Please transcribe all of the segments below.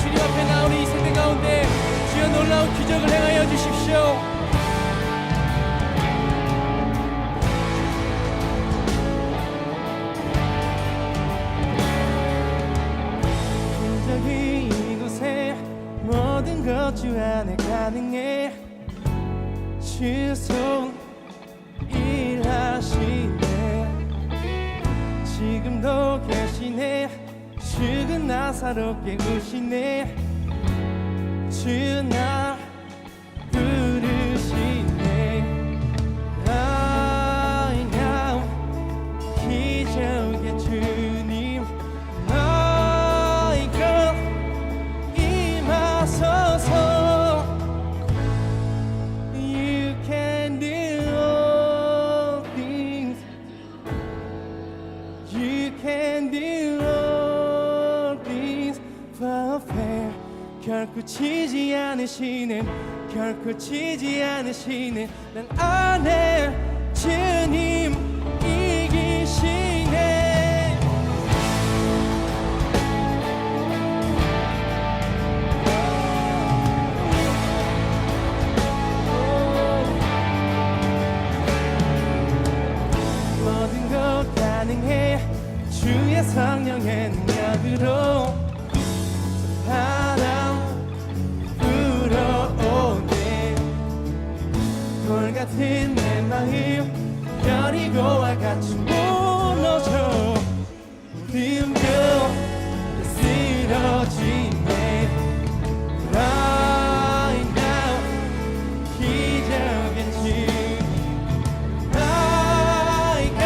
주님 앞에 나오는 이 세대 가운데 주여 놀라운 기적을 행하여 주십시오. 기적이 이곳에 모든 것 주 안에 가능해. 주 손 일하시네. 지금도 계시네. 죽은 나사로 깨우시네. 주 나 부르시네. Right now 기적의 주님 너희가 임하소서. You can do all things. You can do all things. Perfect. 결코 지지 않으시는, 결코 지지 않으시는 난 안에 주님 이기시네. 모든 것 가능해. 주의 성령의 능력으로 바람 불어오네. 돌 같은 내 마음 여리고와 같이 무너져. 뒤움겨 쓰러지네. Right now 기적의 주님 너희가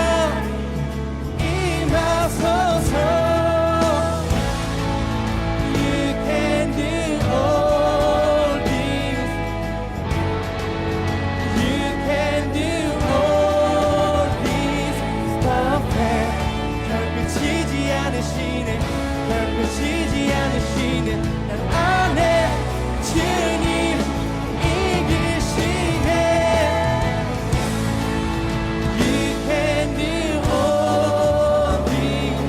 임하소서. You can do all things. You can do all things. Perfect. 결코 지지 않으시네. 결코 지지 않으시네 난 안에 주님 이기시네. You can do all things.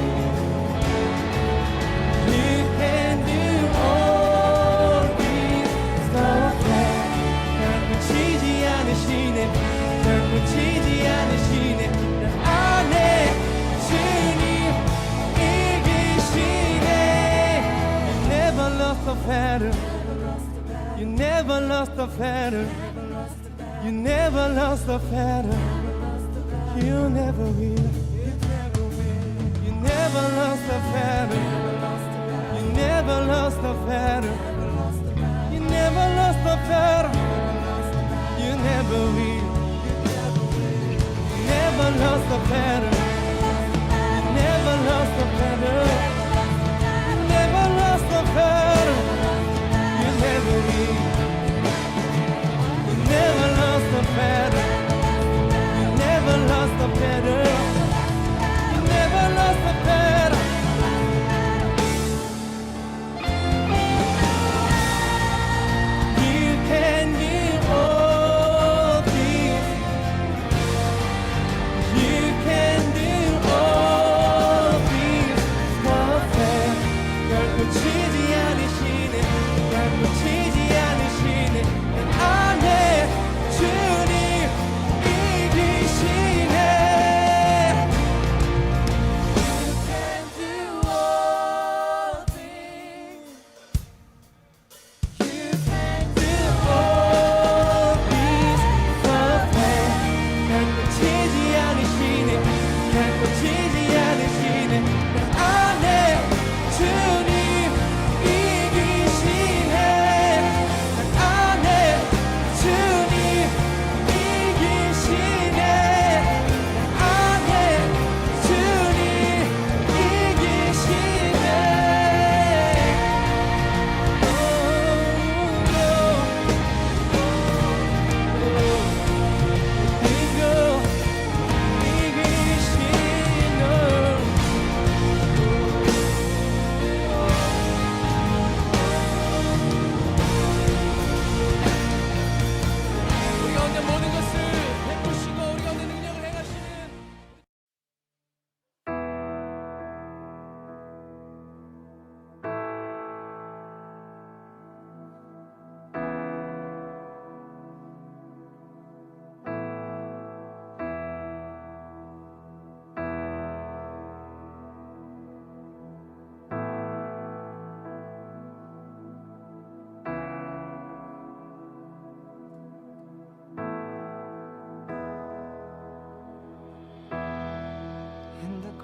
You can do all things. Perfect. 결코 지지 않으시네. 결코 지지 않으시네 난 안에 주님 이기시네. You never lost a battle. You never lost a battle. You never lost a battle. You never will. You never lost a battle. You never lost a battle. You never lost a battle. You never will. You never lost a battle. You never lost a battle. You never lost a battle. You never will. You never lost a battle. You never lost a battle. You never lost a battle. You can do all things. You can do all things.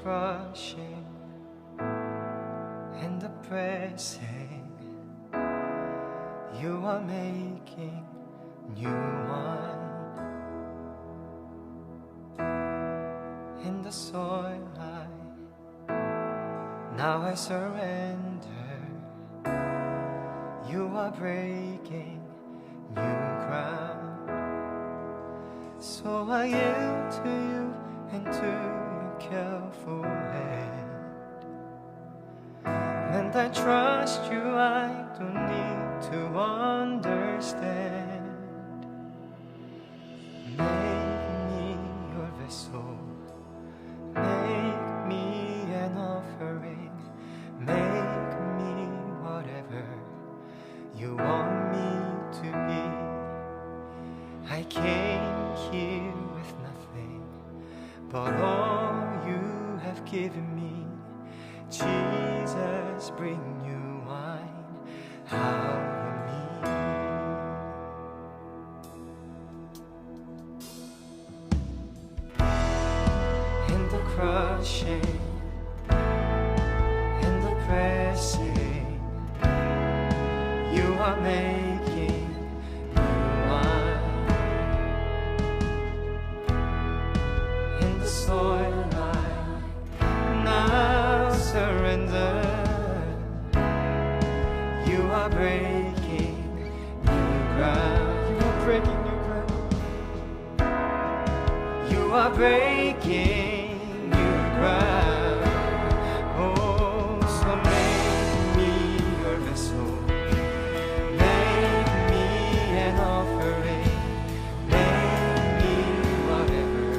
crushing and the pressing, you are making new wine. In the soil now I surrender. You are breaking new ground. So I yield to you and to your careful hand. And I trust you, I don't need to understand. Make me your vessel, make me an offering, make me whatever you want me to be. I came here with nothing but all you have given me. Jesus, bring new wine out of me. In the crushing, in the pressing, you are making new wine. In the soil I now surrender. You are breaking new ground. You are breaking new ground. You are breaking new ground. Oh, so make me your vessel, make me an offering, make me whatever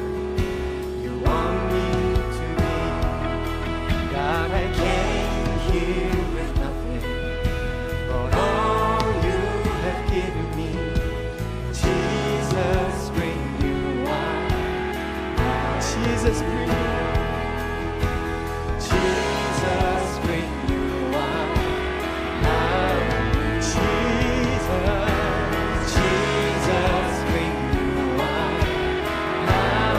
you want me to be. God, I came here with nothing but all you have given me. Jesus, bring new wine. Jesus, bring new wine. Jesus, bring new wine. Now, Jesus, Jesus, bring new wine. Now,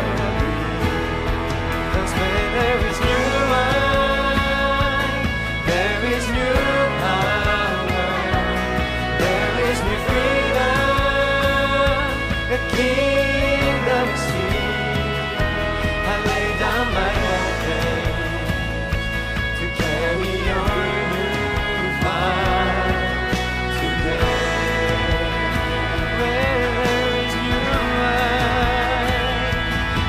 'cause when there is new wine, there is new power, there is new freedom. The kingdom is here. I lay down my old things to carry your new fire today. Where there is new wine,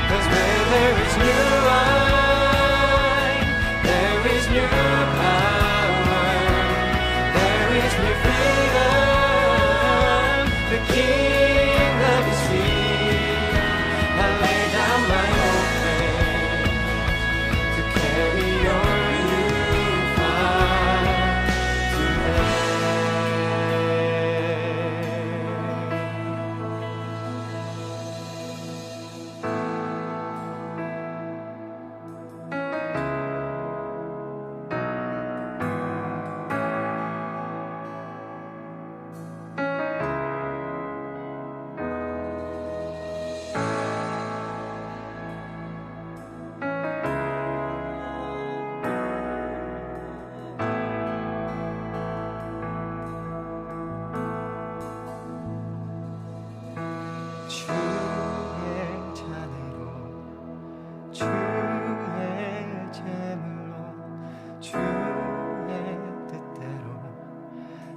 'cause where there is new wine, there is new power, there is new freedom. The kingdom is here. I lay down my old things to carry your new fire today. 주의 잔으로, 주의 제물로, 주의 뜻대로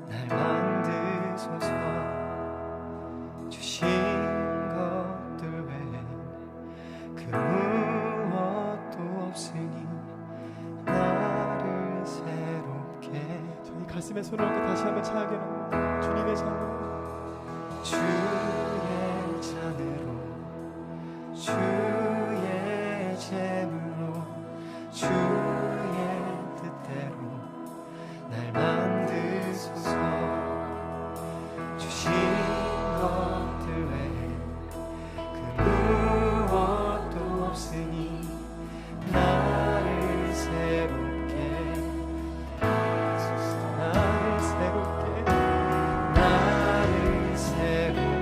날 만드소서. 주신 것들 외엔 그 무엇도 없으니 나를 새롭게. 저희 가슴에 손을 얹고 다시 한번 차게 나옵니다. 주님의 잔으로, 주의 잔으로, 주의 제물로, 주의 뜻대로 날 만드소서. 주신 것들 외에 그 무엇도 없으니 나를 새롭게 하소서. 나를 새롭게, 나를 새롭게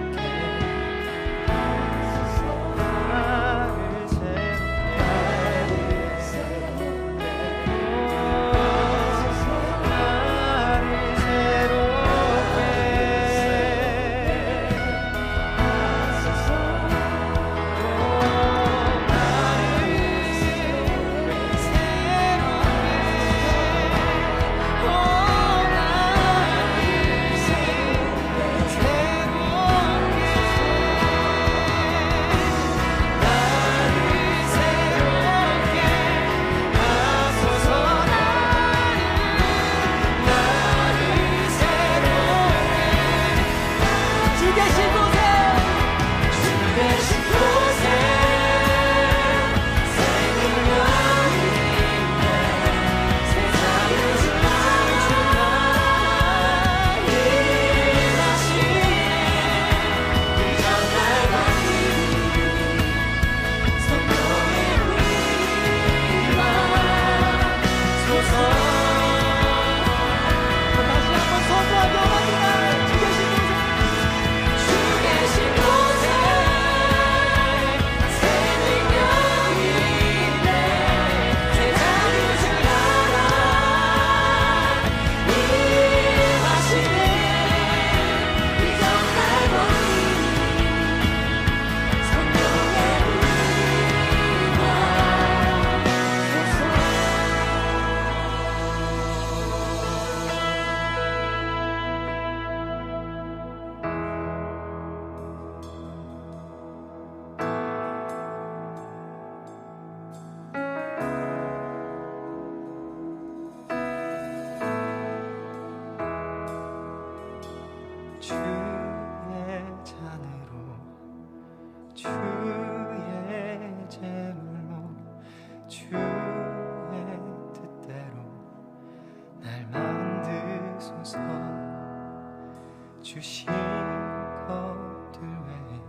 주신 것들 외엔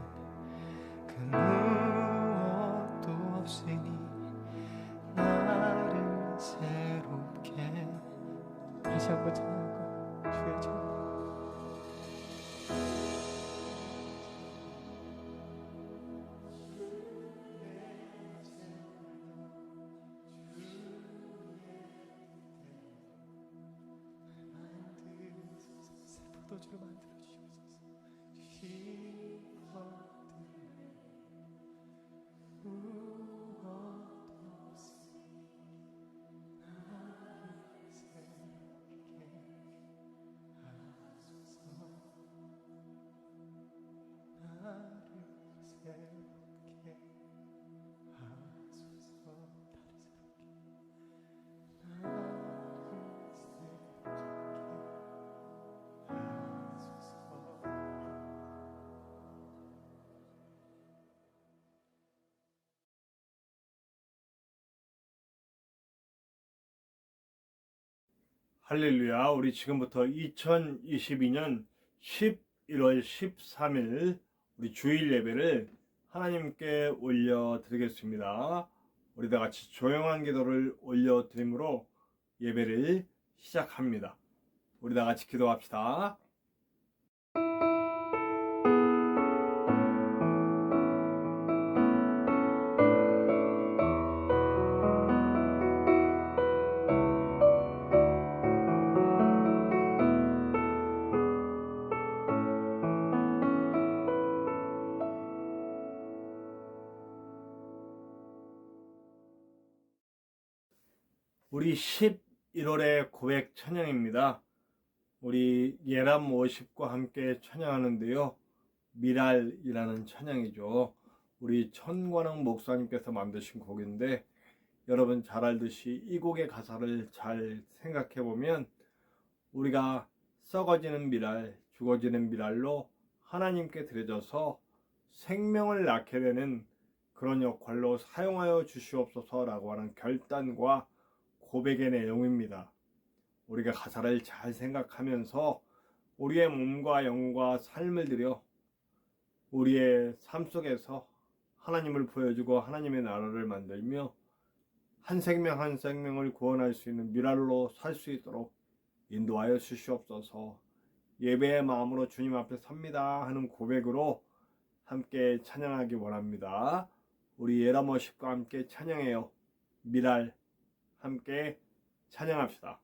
그 무엇도 없으니 나를 새롭게. 다시 한번 찬양하고 주의 찬양. 포도주로 만들어 주시옵소서. 주신 것들 무엇도 없으니 나를 새롭게 하소서. 나를 새롭게 하소서. 할렐루야. 우리 지금부터 2022년 11월 13일 우리 주일 예배를 하나님께 올려드리겠습니다. 우리 다 같이 조용한 기도를 올려드림으로 예배를 시작합니다. 우리 다 같이 기도합시다. 우리 11월의 고백 찬양입니다. 우리 예람 워십과 함께 찬양하는데요. 미랄이라는 찬양이죠. 우리 천관왕 목사님께서 만드신 곡인데 여러분 잘 알듯이 이 곡의 가사를 잘 생각해 보면 우리가 썩어지는 미랄, 죽어지는 미랄로 하나님께 드려져서 생명을 낳게 되는 그런 역할로 사용하여 주시옵소서라고 하는 결단과 고백의 내용입니다. 우리가 가사를 잘 생각하면서 우리의 몸과 영과 삶을 들여 우리의 삶 속에서 하나님을 보여주고 하나님의 나라를 만들며 한 생명 한 생명을 구원할 수 있는 미랄로 살 수 있도록 인도하여 주시옵소서. 예배의 마음으로 주님 앞에 섭니다 하는 고백으로 함께 찬양하기 원합니다. 우리 예람워십과 함께 찬양해요. 미랄 함께 찬양합시다.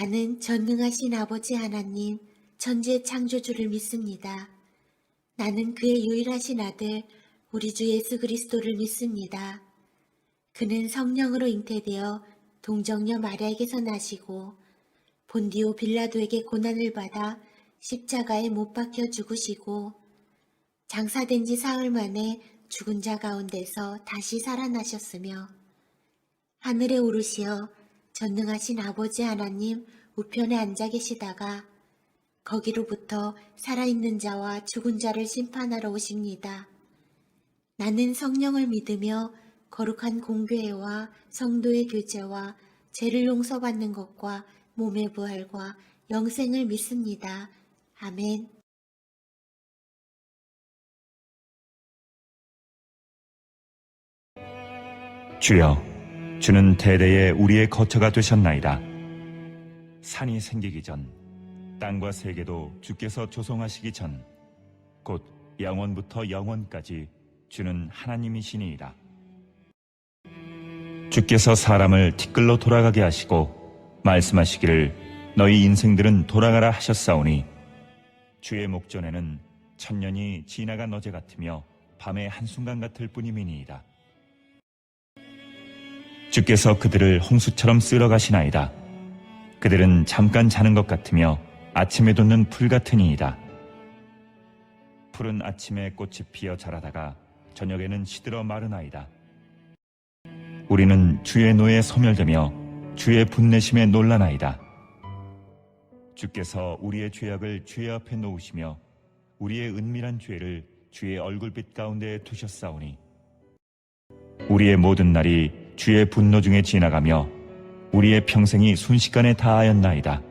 나는 전능하신 아버지 하나님, 천지의 창조주를 믿습니다. 나는 그의 유일하신 아들, 우리 주 예수 그리스도를 믿습니다. 그는 성령으로 잉태되어 동정녀 마리아에게서 나시고 본디오 빌라도에게 고난을 받아 십자가에 못 박혀 죽으시고 장사된 지 사흘 만에 죽은 자 가운데서 다시 살아나셨으며 하늘에 오르시어 전능하신 아버지 하나님 우편에 앉아 계시다가 거기로부터 살아있는 자와 죽은 자를 심판하러 오십니다. 나는 성령을 믿으며 거룩한 공교회와 성도의 교제와 죄를 용서받는 것과 몸의 부활과 영생을 믿습니다. 아멘. 주여, 주는 대대에 우리의 거처가 되셨나이다. 산이 생기기 전, 땅과 세계도 주께서 조성하시기 전, 곧 영원부터 영원까지 주는 하나님이시니이다. 주께서 사람을 티끌로 돌아가게 하시고 말씀하시기를 너희 인생들은 돌아가라 하셨사오니 주의 목전에는 천년이 지나간 어제 같으며 밤의 한순간 같을 뿐이니이다. 주께서 그들을 홍수처럼 쓸어 가시나이다. 그들은 잠깐 자는 것 같으며 아침에 돋는 풀 같으니이다. 푸른 아침에 꽃이 피어 자라다가 저녁에는 시들어 마르나이다. 우리는 주의 노에 소멸되며 주의 분내심에 놀라나이다. 주께서 우리의 죄악을 주의 앞에 놓으시며 우리의 은밀한 죄를 주의 얼굴빛 가운데 두셨사오니 우리의 모든 날이 주의 분노 중에 지나가며 우리의 평생이 순식간에 다하였나이다.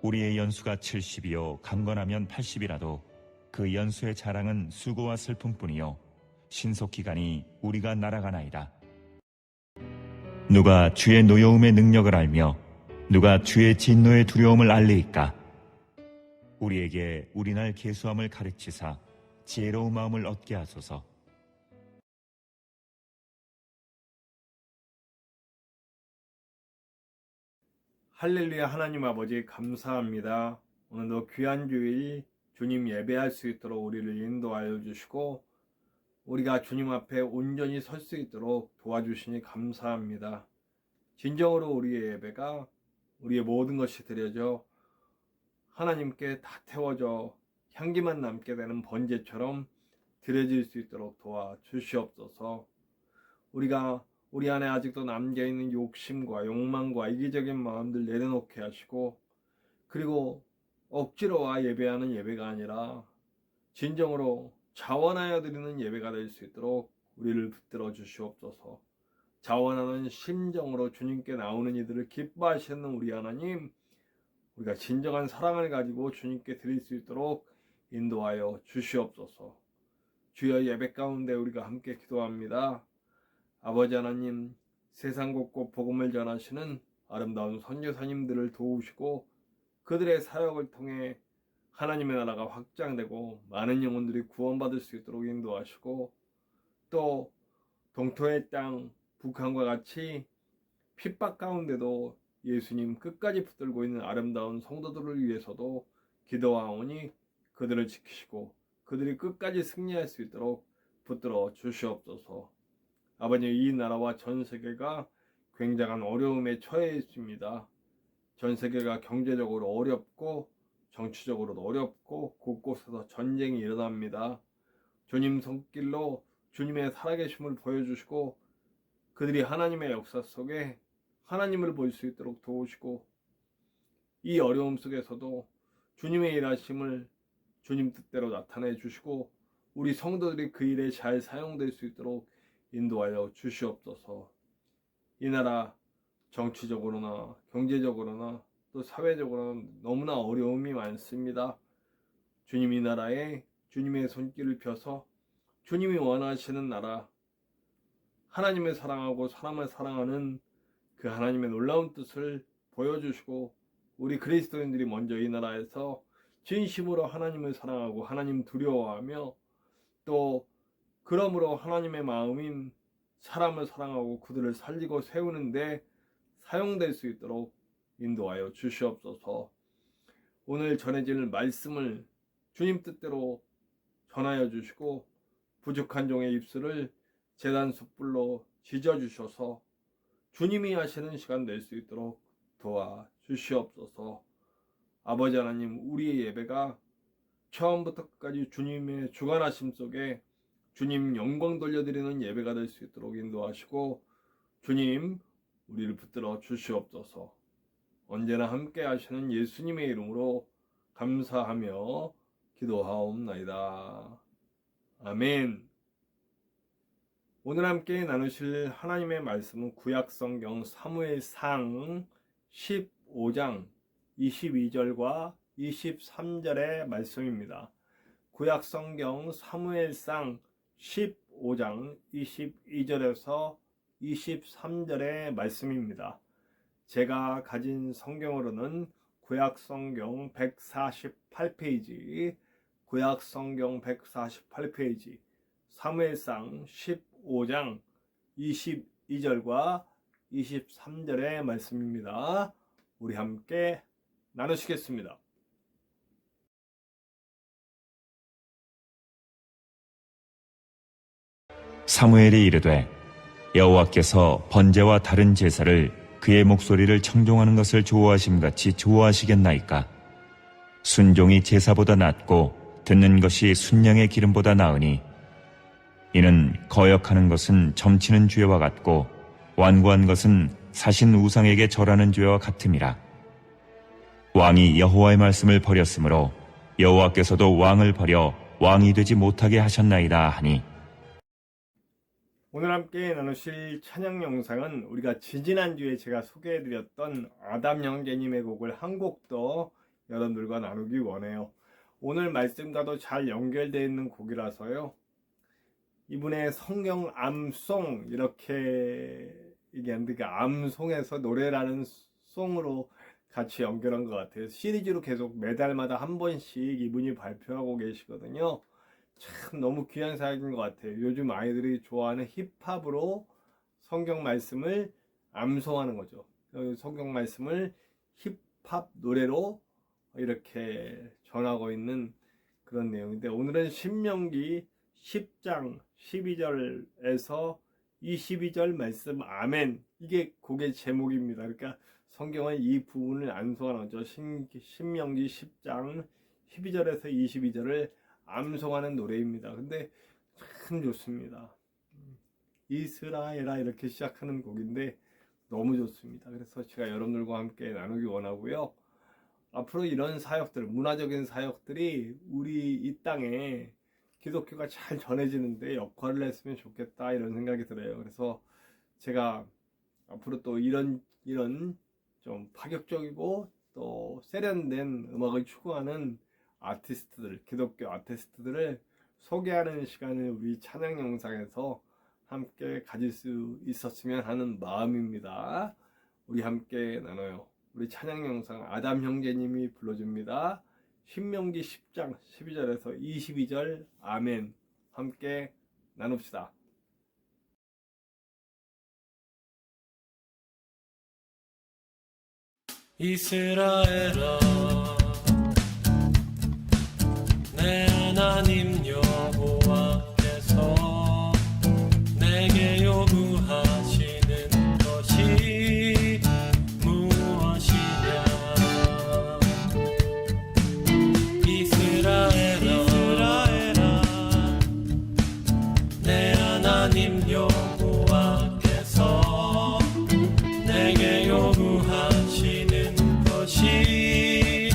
우리의 연수가 70이요 강건하면 80이라도 그 연수의 자랑은 수고와 슬픔뿐이요 신속기간이 우리가 날아가나이다. 누가 주의 노여움의 능력을 알며 누가 주의 진노의 두려움을 알리이까? 우리에게 우리날 계수함을 가르치사 지혜로운 마음을 얻게 하소서. 할렐루야. 하나님 아버지 감사합니다. 오늘도 귀한 주일 주님 예배할 수 있도록 우리를 인도하여 주시고 우리가 주님 앞에 온전히 설 수 있도록 도와주시니 감사합니다. 진정으로 우리의 예배가 우리의 모든 것이 드려져 하나님께 다 태워져 향기만 남게 되는 번제처럼 드려질 수 있도록 도와주시옵소서. 우리가 우리 안에 아직도 남겨있는 욕심과 욕망과 이기적인 마음들 내려놓게 하시고 그리고 억지로와 예배하는 예배가 아니라 진정으로 자원하여 드리는 예배가 될 수 있도록 우리를 붙들어 주시옵소서. 자원하는 심정으로 주님께 나오는 이들을 기뻐하시는 우리 하나님, 우리가 진정한 사랑을 가지고 주님께 드릴 수 있도록 인도하여 주시옵소서. 주여 예배 가운데 우리가 함께 기도합니다. 아버지 하나님, 세상 곳곳 복음을 전하시는 아름다운 선교사님들을 도우시고 그들의 사역을 통해 하나님의 나라가 확장되고 많은 영혼들이 구원받을 수 있도록 인도하시고 또 동토의 땅 북한과 같이 핍박 가운데도 예수님 끝까지 붙들고 있는 아름다운 성도들을 위해서도 기도하오니 그들을 지키시고 그들이 끝까지 승리할 수 있도록 붙들어 주시옵소서. 아버님, 이 나라와 전 세계가 굉장한 어려움에 처해 있습니다. 전 세계가 경제적으로 어렵고 정치적으로도 어렵고 곳곳에서 전쟁이 일어납니다. 주님 손길로 주님의 살아계심을 보여주시고 그들이 하나님의 역사 속에 하나님을 볼 수 있도록 도우시고 이 어려움 속에서도 주님의 일하심을 주님 뜻대로 나타내 주시고 우리 성도들이 그 일에 잘 사용될 수 있도록 인도하여 주시옵소서. 이 나라 정치적으로나 경제적으로나 또 사회적으로나 너무나 어려움이 많습니다. 주님 이 나라에 주님의 손길을 펴서 주님이 원하시는 나라, 하나님을 사랑하고 사람을 사랑하는 그 하나님의 놀라운 뜻을 보여주시고 우리 그리스도인들이 먼저 이 나라에서 진심으로 하나님을 사랑하고 하나님 두려워하며 또 그러므로 하나님의 마음인 사람을 사랑하고 그들을 살리고 세우는데 사용될 수 있도록 인도하여 주시옵소서. 오늘 전해질 말씀을 주님 뜻대로 전하여 주시고 부족한 종의 입술을 제단 숯불로 지져주셔서 주님이 하시는 시간 낼 수 있도록 도와 주시옵소서. 아버지 하나님, 우리의 예배가 처음부터 끝까지 주님의 주관하심 속에 주님 영광 돌려드리는 예배가 될 수 있도록 인도하시고 주님 우리를 붙들어 주시옵소서. 언제나 함께 하시는 예수님의 이름으로 감사하며 기도하옵나이다. 아멘. 오늘 함께 나누실 하나님의 말씀은 구약성경 사무엘상 15장 22절과 23절의 말씀입니다. 구약성경 사무엘상 15장 22절에서 23절의 말씀입니다. 제가 가진 성경으로는 구약성경 148페이지, 구약성경 148페이지, 사무엘상 15장 22절과 23절의 말씀입니다. 우리 함께 나누시겠습니다. 사무엘이 이르되 여호와께서 번제와 다른 제사를 그의 목소리를 청종하는 것을 좋아하심같이 좋아하시겠나이까? 순종이 제사보다 낫고 듣는 것이 순양의 기름보다 나으니 이는 거역하는 것은 점치는 죄와 같고 완고한 것은 사신 우상에게 절하는 죄와 같음이라. 왕이 여호와의 말씀을 버렸으므로 여호와께서도 왕을 버려 왕이 되지 못하게 하셨나이다 하니. 오늘 함께 나누실 찬양 영상은 우리가 지지난주에 제가 소개해드렸던 아담 형제님의 곡을 한 곡 더 여러분들과 나누기 원해요. 오늘 말씀과도 잘 연결되어 있는 곡이라서요. 이분의 성경 암송 이렇게 얘기하는데 그 암송에서 노래라는 송으로 같이 연결한 것 같아요. 시리즈로 계속 매달마다 한 번씩 이분이 발표하고 계시거든요. 참 너무 귀한 사역인 것 같아요. 요즘 아이들이 좋아하는 힙합으로 성경 말씀을 암송하는 거죠. 성경 말씀을 힙합 노래로 이렇게 전하고 있는 그런 내용인데, 오늘은 신명기 10장 12절에서 22절 말씀 아멘, 이게 곡의 제목입니다. 그러니까 성경은 이 부분을 암송하는 거죠. 신명기 10장 12절에서 22절을 암송하는 노래입니다. 근데 참 좋습니다. 이스라엘아 이렇게 시작하는 곡인데 너무 좋습니다. 그래서 제가 여러분들과 함께 나누기 원하고요. 앞으로 이런 사역들, 문화적인 사역들이 우리 이 땅에 기독교가 잘 전해지는데 역할을 했으면 좋겠다 이런 생각이 들어요. 그래서 제가 앞으로 또 이런 좀 파격적이고 또 세련된 음악을 추구하는 아티스트들, 기독교 아티스트들을 소개하는 시간을 우리 찬양 영상에서 함께 가질 수 있었으면 하는 마음입니다. 우리 함께 나눠요. 우리 찬양 영상 아담 형제님이 불러줍니다. 신명기 10장 12절에서 22절 아멘, 함께 나눕시다. 이스라엘아, 내 하나님 여호와께서 내게 요구하시는 것이 무엇이냐? 이스라엘아, 내 하나님 여호와께서 내게 요구하시는 것이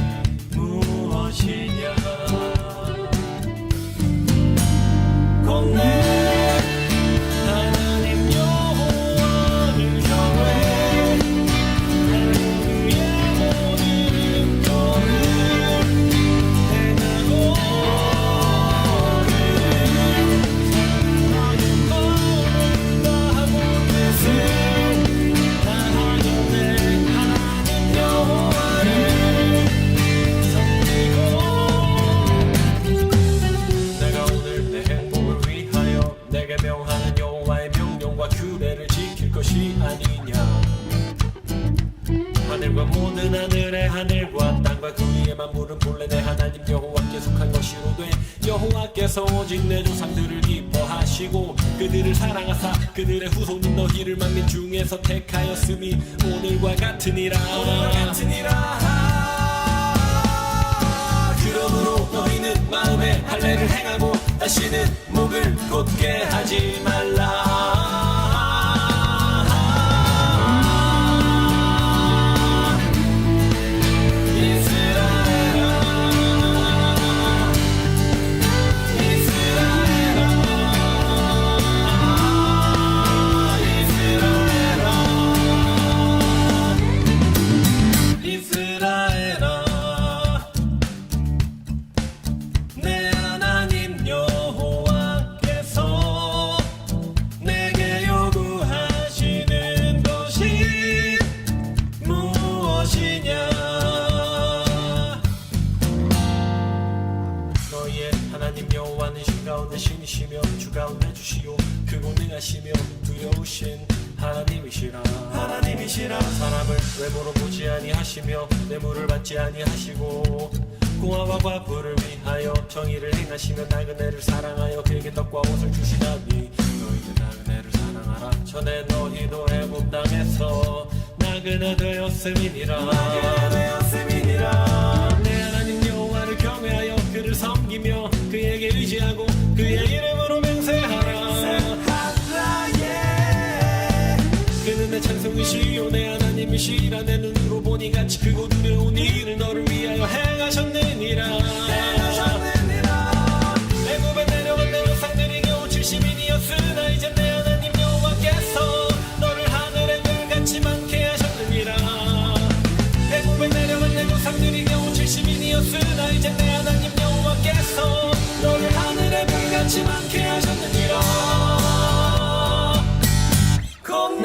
우주의 만물은 본래 내 하나님 여호와께 속한 것이로되 여호와께서 오직 내 조상들을 기뻐하시고 그들을 사랑하사 그들의 후손인 너희를 만민 중에서 택하였음이 오늘과 같으니라. 그러므로 너희는 마음에 할례를 행하고 다시는 목을 곧게 하지 말라. 신이시며 주 가운데 주시오 크고 능하시며 두려우신 하나님이시라. 사람을 외모로 보지 아니하시며 뇌물을 받지 아니하시고 고아와 과부를 위하여 정의를 행하시며 나그네를 사랑하여 그에게 떡과 옷을 주시나니 너희는 나그네를 사랑하라. 전에 너희도 애굽 땅에서 나그네 되었음이니라. 내 하나님 여호와를 경외하여 그를 섬기며 그에게 의지하고 그의 이름으로 맹세하라. 그는 내 찬송이시요 내 하나님이시라. 내 눈으로 보니 같이 크고 두려운 일을 너를 위하여 행하셨느니라. 애굽에 내려간 내 조상들이 겨우 70인이었으나 이제 내 하나님 여호와께서 너를 하늘의 별같이 많게 하셨느니라. 애굽에 내려간 내 조상들이 겨우 70인이었으나 이제 내 하나님 여호와께서 너를 하늘의 별같이 많게 하셨느니라. 곧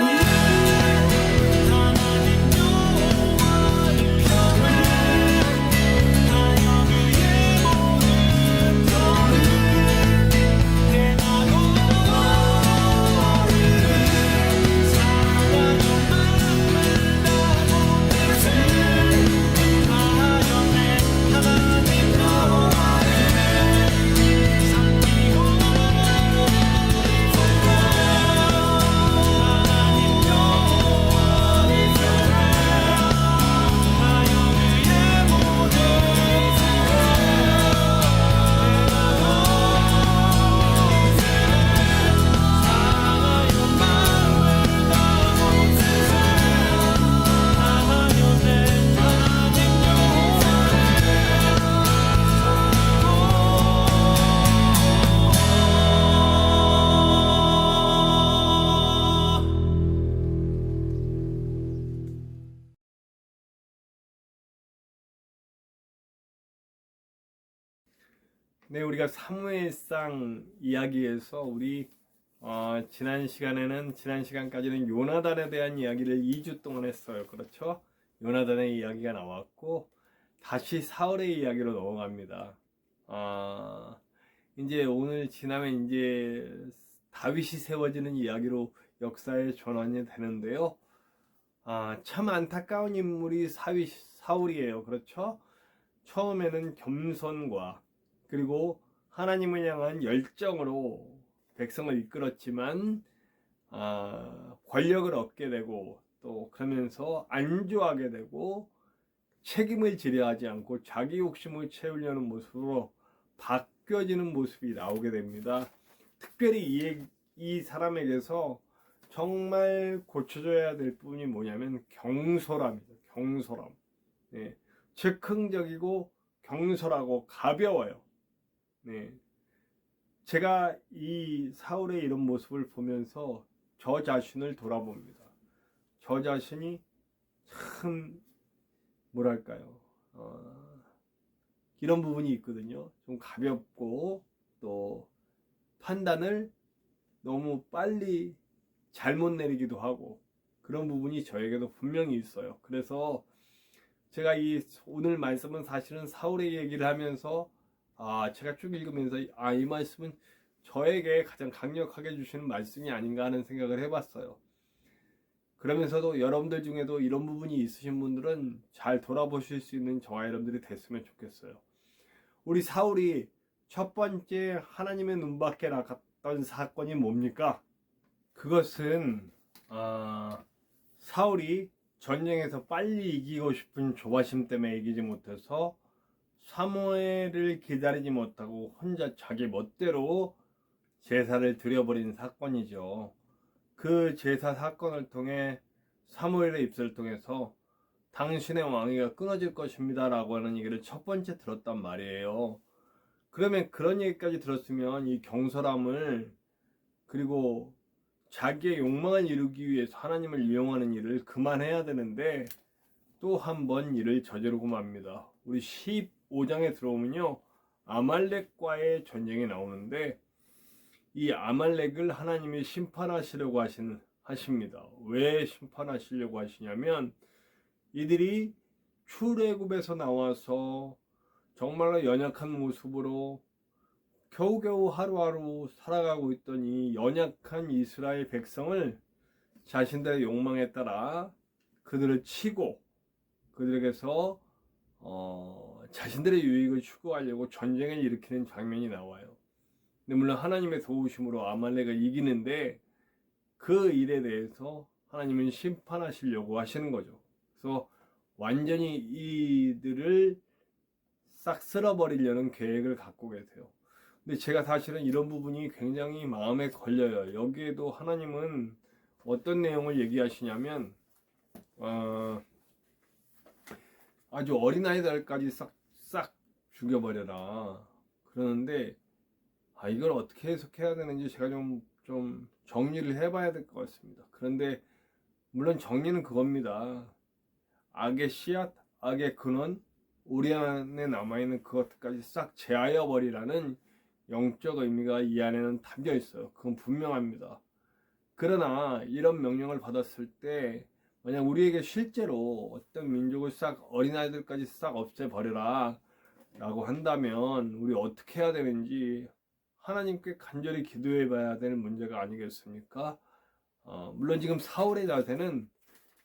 네, 우리가 사무엘상 이야기에서 우리 지난 시간까지는 요나단에 대한 이야기를 2주 동안 했어요. 그렇죠? 요나단의 이야기가 나왔고 다시 사울의 이야기로 넘어갑니다. 이제 오늘 지나면 이제 다윗이 세워지는 이야기로 역사의 전환이 되는데요. 참 안타까운 인물이 사울이에요. 그렇죠? 처음에는 겸손과 그리고 하나님을 향한 열정으로 백성을 이끌었지만 권력을 얻게 되고 또 그러면서 안주하게 되고 책임을 지려하지 않고 자기 욕심을 채우려는 모습으로 바뀌어지는 모습이 나오게 됩니다. 특별히 이 사람에게서 정말 고쳐줘야 될 부분이 뭐냐면 경솔함이죠. 경솔함. 네. 즉흥적이고 경솔하고 가벼워요. 네. 제가 이 사울의 이런 모습을 보면서 저 자신을 돌아봅니다. 저 자신이 참 뭐랄까요, 이런 부분이 있거든요. 좀 가볍고 또 판단을 너무 빨리 잘못 내리기도 하고 그런 부분이 저에게도 분명히 있어요. 그래서 제가 오늘 말씀은 사실은 사울의 얘기를 하면서 제가 쭉 읽으면서 이 말씀은 저에게 가장 강력하게 주시는 말씀이 아닌가 하는 생각을 해봤어요. 그러면서도 여러분들 중에도 이런 부분이 있으신 분들은 잘 돌아보실 수 있는 저와 여러분들이 됐으면 좋겠어요. 우리 사울이 첫 번째 하나님의 눈밖에 나갔던 사건이 뭡니까? 그것은 사울이 전쟁에서 빨리 이기고 싶은 조바심 때문에 이기지 못해서 사무엘을 기다리지 못하고 혼자 자기 멋대로 제사를 드려버린 사건이죠. 그 제사 사건을 통해 사무엘의 입술을 통해서 당신의 왕위가 끊어질 것입니다 라고 하는 얘기를 첫 번째 들었단 말이에요. 그러면 그런 얘기까지 들었으면 이 경솔함을, 그리고 자기의 욕망을 이루기 위해서 하나님을 이용하는 일을 그만해야 되는데 또 한 번 일을 저지르고 맙니다. 우리 15장에 들어오면요, 아말렉과의 전쟁이 나오는데 이 아말렉을 하나님이 심판하시려고 하십니다. 왜 심판하시려고 하시냐면 이들이 출애굽에서 나와서 정말로 연약한 모습으로 겨우겨우 하루하루 살아가고 있던 이 연약한 이스라엘 백성을 자신들의 욕망에 따라 그들을 치고 그들에게서 자신들의 유익을 추구하려고 전쟁을 일으키는 장면이 나와요. 근데 물론 하나님의 도우심으로 아말렉을 이기는데 그 일에 대해서 하나님은 심판하시려고 하시는 거죠. 그래서 완전히 이들을 싹 쓸어버리려는 계획을 갖고 계세요. 근데 제가 사실은 이런 부분이 굉장히 마음에 걸려요. 여기에도 하나님은 어떤 내용을 얘기하시냐면 아주 어린아이들까지 싹 죽여버려라 그러는데 이걸 어떻게 해석해야 되는지 제가 좀 정리를 해봐야 될 것 같습니다. 그런데 물론 정리는 그겁니다. 악의 씨앗, 악의 근원, 우리 안에 남아있는 그것까지 싹 제하여 버리라는 영적 의미가 이 안에는 담겨 있어요. 그건 분명합니다. 그러나 이런 명령을 받았을 때 만약 우리에게 실제로 어떤 민족을 싹 어린아이들까지 싹 없애버려라 라고 한다면 우리 어떻게 해야 되는지 하나님께 간절히 기도해 봐야 되는 문제가 아니겠습니까? 물론 지금 사울의 자세는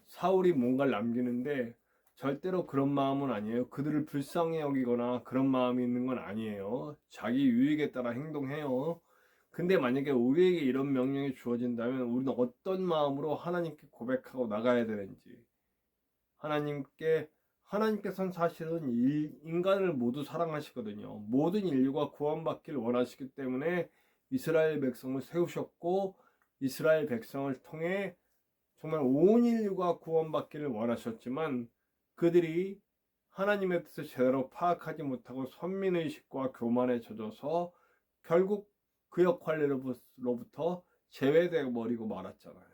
사울이 뭔가를 남기는데 절대로 그런 마음은 아니에요. 그들을 불쌍히 여기거나 그런 마음이 있는 건 아니에요. 자기 유익에 따라 행동해요. 근데 만약에 우리에게 이런 명령이 주어진다면 우리는 어떤 마음으로 하나님께 고백하고 나가야 되는지, 하나님께서는 사실은 인간을 모두 사랑하시거든요. 모든 인류가 구원받기를 원하시기 때문에 이스라엘 백성을 세우셨고 이스라엘 백성을 통해 정말 온 인류가 구원받기를 원하셨지만 그들이 하나님의 뜻을 제대로 파악하지 못하고 선민의식과 교만에 젖어서 결국 그 역할로부터 제외되어 버리고 말았잖아요.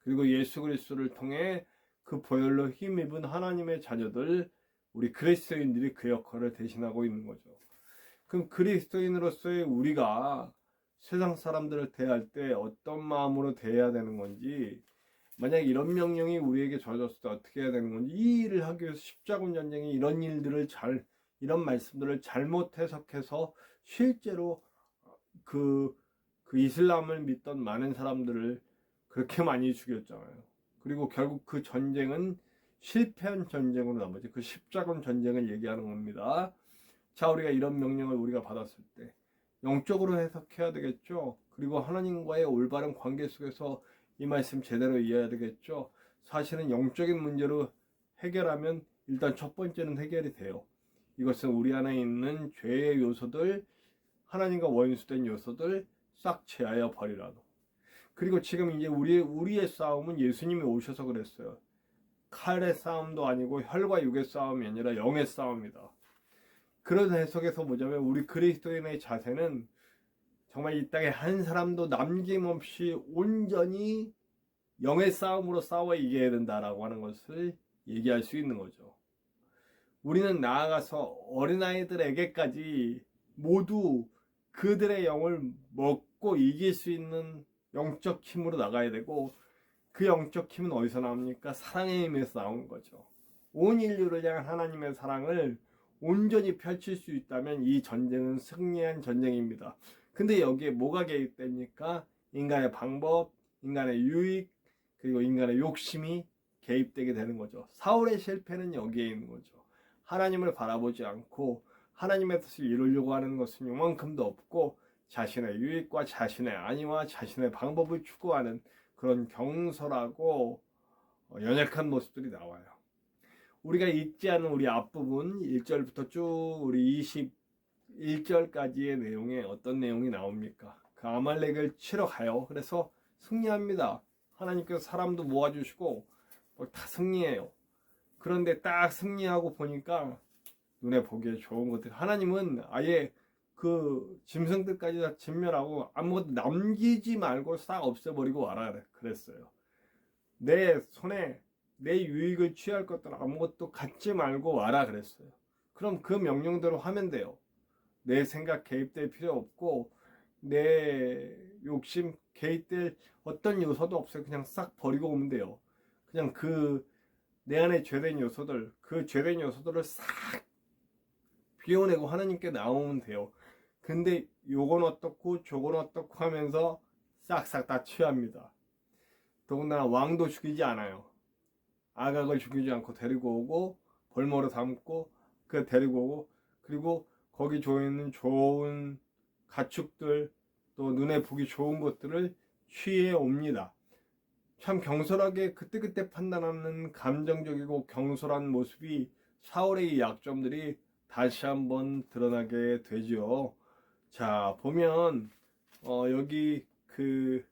그리고 예수 그리스도를 통해 그 보혈로 힘입은 하나님의 자녀들, 우리 그리스도인들이 그 역할을 대신하고 있는 거죠. 그럼 그리스도인으로서의 우리가 세상 사람들을 대할 때 어떤 마음으로 대해야 되는 건지, 만약 이런 명령이 우리에게 주어졌을 때 어떻게 해야 되는 건지, 이 일을 하기 위해서 십자군 전쟁이 이런 말씀들을 잘못 해석해서 실제로 그 이슬람을 믿던 많은 사람들을 그렇게 많이 죽였잖아요. 그리고 결국 그 전쟁은 실패한 전쟁으로 남았지. 그 십자군 전쟁을 얘기하는 겁니다. 자, 우리가 이런 명령을 우리가 받았을 때 영적으로 해석해야 되겠죠. 그리고 하나님과의 올바른 관계 속에서 이 말씀 제대로 이해해야 되겠죠. 사실은 영적인 문제로 해결하면 일단 첫 번째는 해결이 돼요. 이것은 우리 안에 있는 죄의 요소들, 하나님과 원수된 요소들 싹 제하여 버리라도. 그리고 지금 이제 우리의 싸움은 예수님이 오셔서 그랬어요. 칼의 싸움도 아니고 혈과 육의 싸움이 아니라 영의 싸움이다. 그런 해석에서 보자면 우리 그리스도인의 자세는 정말 이 땅에 한 사람도 남김없이 온전히 영의 싸움으로 싸워 이겨야 된다라고 하는 것을 얘기할 수 있는 거죠. 우리는 나아가서 어린아이들에게까지 모두 그들의 영을 먹고 이길 수 있는 영적 힘으로 나가야 되고, 그 영적 힘은 어디서 나옵니까? 사랑의 힘에서 나온 거죠. 온 인류를 향한 하나님의 사랑을 온전히 펼칠 수 있다면 이 전쟁은 승리한 전쟁입니다. 근데 여기에 뭐가 개입됩니까? 인간의 방법, 인간의 유익, 그리고 인간의 욕심이 개입되게 되는 거죠. 사울의 실패는 여기에 있는 거죠. 하나님을 바라보지 않고 하나님의 뜻을 이루려고 하는 것은 요만큼도 없고 자신의 유익과 자신의 안위와 자신의 방법을 추구하는 그런 경솔하고 연약한 모습들이 나와요. 우리가 읽지 않은 우리 앞부분 1절부터 쭉 우리 21절까지의 내용에 어떤 내용이 나옵니까? 그 아말렉을 치러 가요. 그래서 승리합니다. 하나님께서 사람도 모아주시고 다 승리해요. 그런데 딱 승리하고 보니까 눈에 보기에 좋은 것들, 하나님은 아예 그 짐승들까지 다 진멸하고 아무것도 남기지 말고 싹 없애버리고 와라 그랬어요. 내 손에 내 유익을 취할 것들 아무것도 갖지 말고 와라 그랬어요. 그럼 그 명령대로 하면 돼요. 내 생각 개입될 필요 없고 내 욕심 개입될 어떤 요소도 없어요. 그냥 싹 버리고 오면 돼요. 그냥 그 내 안에 죄된 요소들, 그 죄된 요소들을 싹 비워내고 하나님께 나오면 돼요. 근데 요건 어떻고 저건 어떻고 하면서 싹싹 다 취합니다. 더군다나 왕도 죽이지 않아요. 아각을 죽이지 않고 데리고 오고 벌모로 담고 그 데리고 오고, 그리고 거기 있는 좋은 가축들 또 눈에 보기 좋은 것들을 취해 옵니다. 참 경솔하게 그때그때 판단하는 감정적이고 경솔한 모습이 사울의 이 약점들이 다시 한번 드러나게 되죠. 자, 보면 여기 그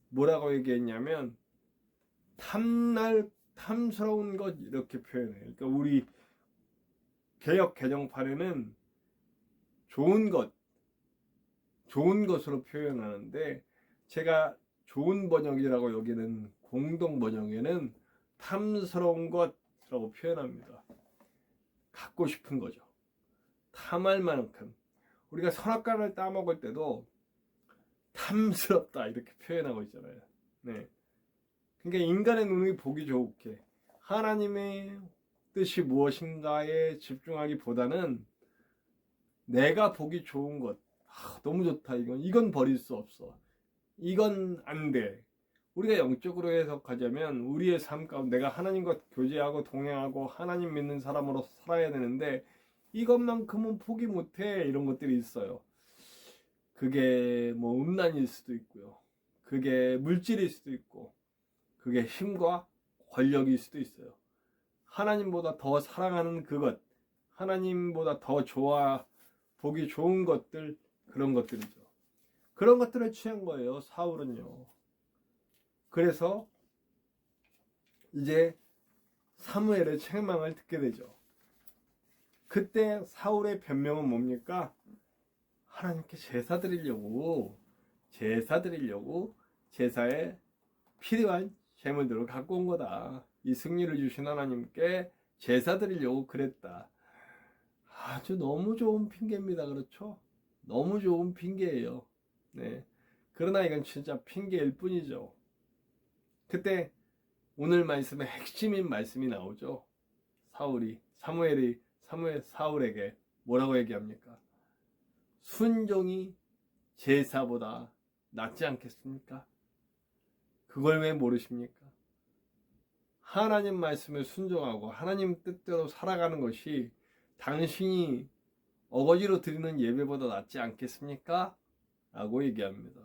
뭐라고 얘기했냐면 탐스러운 것 이렇게 표현해요. 그러니까 우리 개역 개정판에는 좋은 것으로 표현하는데, 제가 좋은 번역이라고 여기는 공동 번역에는 탐스러운 것이라고 표현합니다. 갖고 싶은 거죠. 탐할 만큼. 우리가 선악과를 따먹을 때도 탐스럽다 이렇게 표현하고 있잖아요. 네. 그러니까 인간의 눈이 보기 좋게 하나님의 뜻이 무엇인가에 집중하기보다는 내가 보기 좋은 것, 너무 좋다, 이건 버릴 수 없어, 이건 안 돼. 우리가 영적으로 해석하자면 우리의 삶 가운데 내가 하나님과 교제하고 동행하고 하나님 믿는 사람으로 살아야 되는데 이것만큼은 포기 못해, 이런 것들이 있어요. 그게 뭐 음란일 수도 있고요, 그게 물질일 수도 있고, 그게 힘과 권력일 수도 있어요. 하나님보다 더 사랑하는 그것, 하나님보다 더 보기 좋은 것들, 그런 것들이죠. 그런 것들을 취한 거예요, 사울은요. 그래서 이제 사무엘의 책망을 듣게 되죠. 그때 사울의 변명은 뭡니까? 하나님께 제사 드리려고 제사에 필요한 제물들을 갖고 온 거다. 이 승리를 주신 하나님께 제사 드리려고 그랬다. 아주 너무 좋은 핑계입니다. 그렇죠? 너무 좋은 핑계예요. 네. 그러나 이건 진짜 핑계일 뿐이죠. 그때 오늘 말씀의 핵심인 말씀이 나오죠. 사울에게 뭐라고 얘기합니까? 순종이 제사보다 낫지 않겠습니까? 그걸 왜 모르십니까? 하나님 말씀을 순종하고 하나님 뜻대로 살아가는 것이 당신이 어거지로 드리는 예배보다 낫지 않겠습니까? 라고 얘기합니다.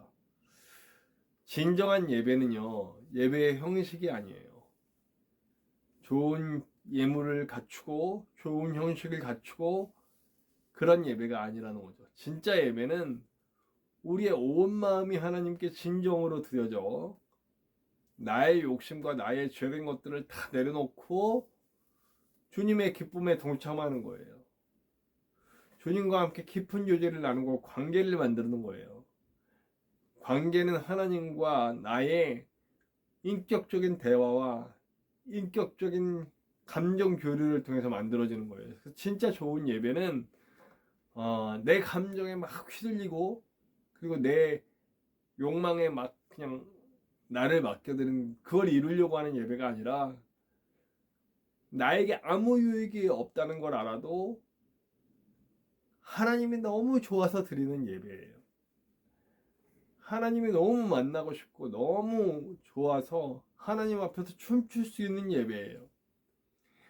진정한 예배는요, 예배의 형식이 아니에요. 좋은 예물을 갖추고 좋은 형식을 갖추고 그런 예배가 아니라는 거죠. 진짜 예배는 우리의 온 마음이 하나님께 진정으로 드려져 나의 욕심과 나의 죄된 것들을 다 내려놓고 주님의 기쁨에 동참하는 거예요. 주님과 함께 깊은 교제를 나누고 관계를 만드는 거예요. 관계는 하나님과 나의 인격적인 대화와 인격적인 감정 교류를 통해서 만들어지는 거예요. 그래서 진짜 좋은 예배는 내 감정에 막 휘둘리고 그리고 내 욕망에 막 그냥 나를 맡겨드리는, 그걸 이루려고 하는 예배가 아니라 나에게 아무 유익이 없다는 걸 알아도 하나님이 너무 좋아서 드리는 예배예요. 하나님이 너무 만나고 싶고 너무 좋아서 하나님 앞에서 춤출 수 있는 예배예요.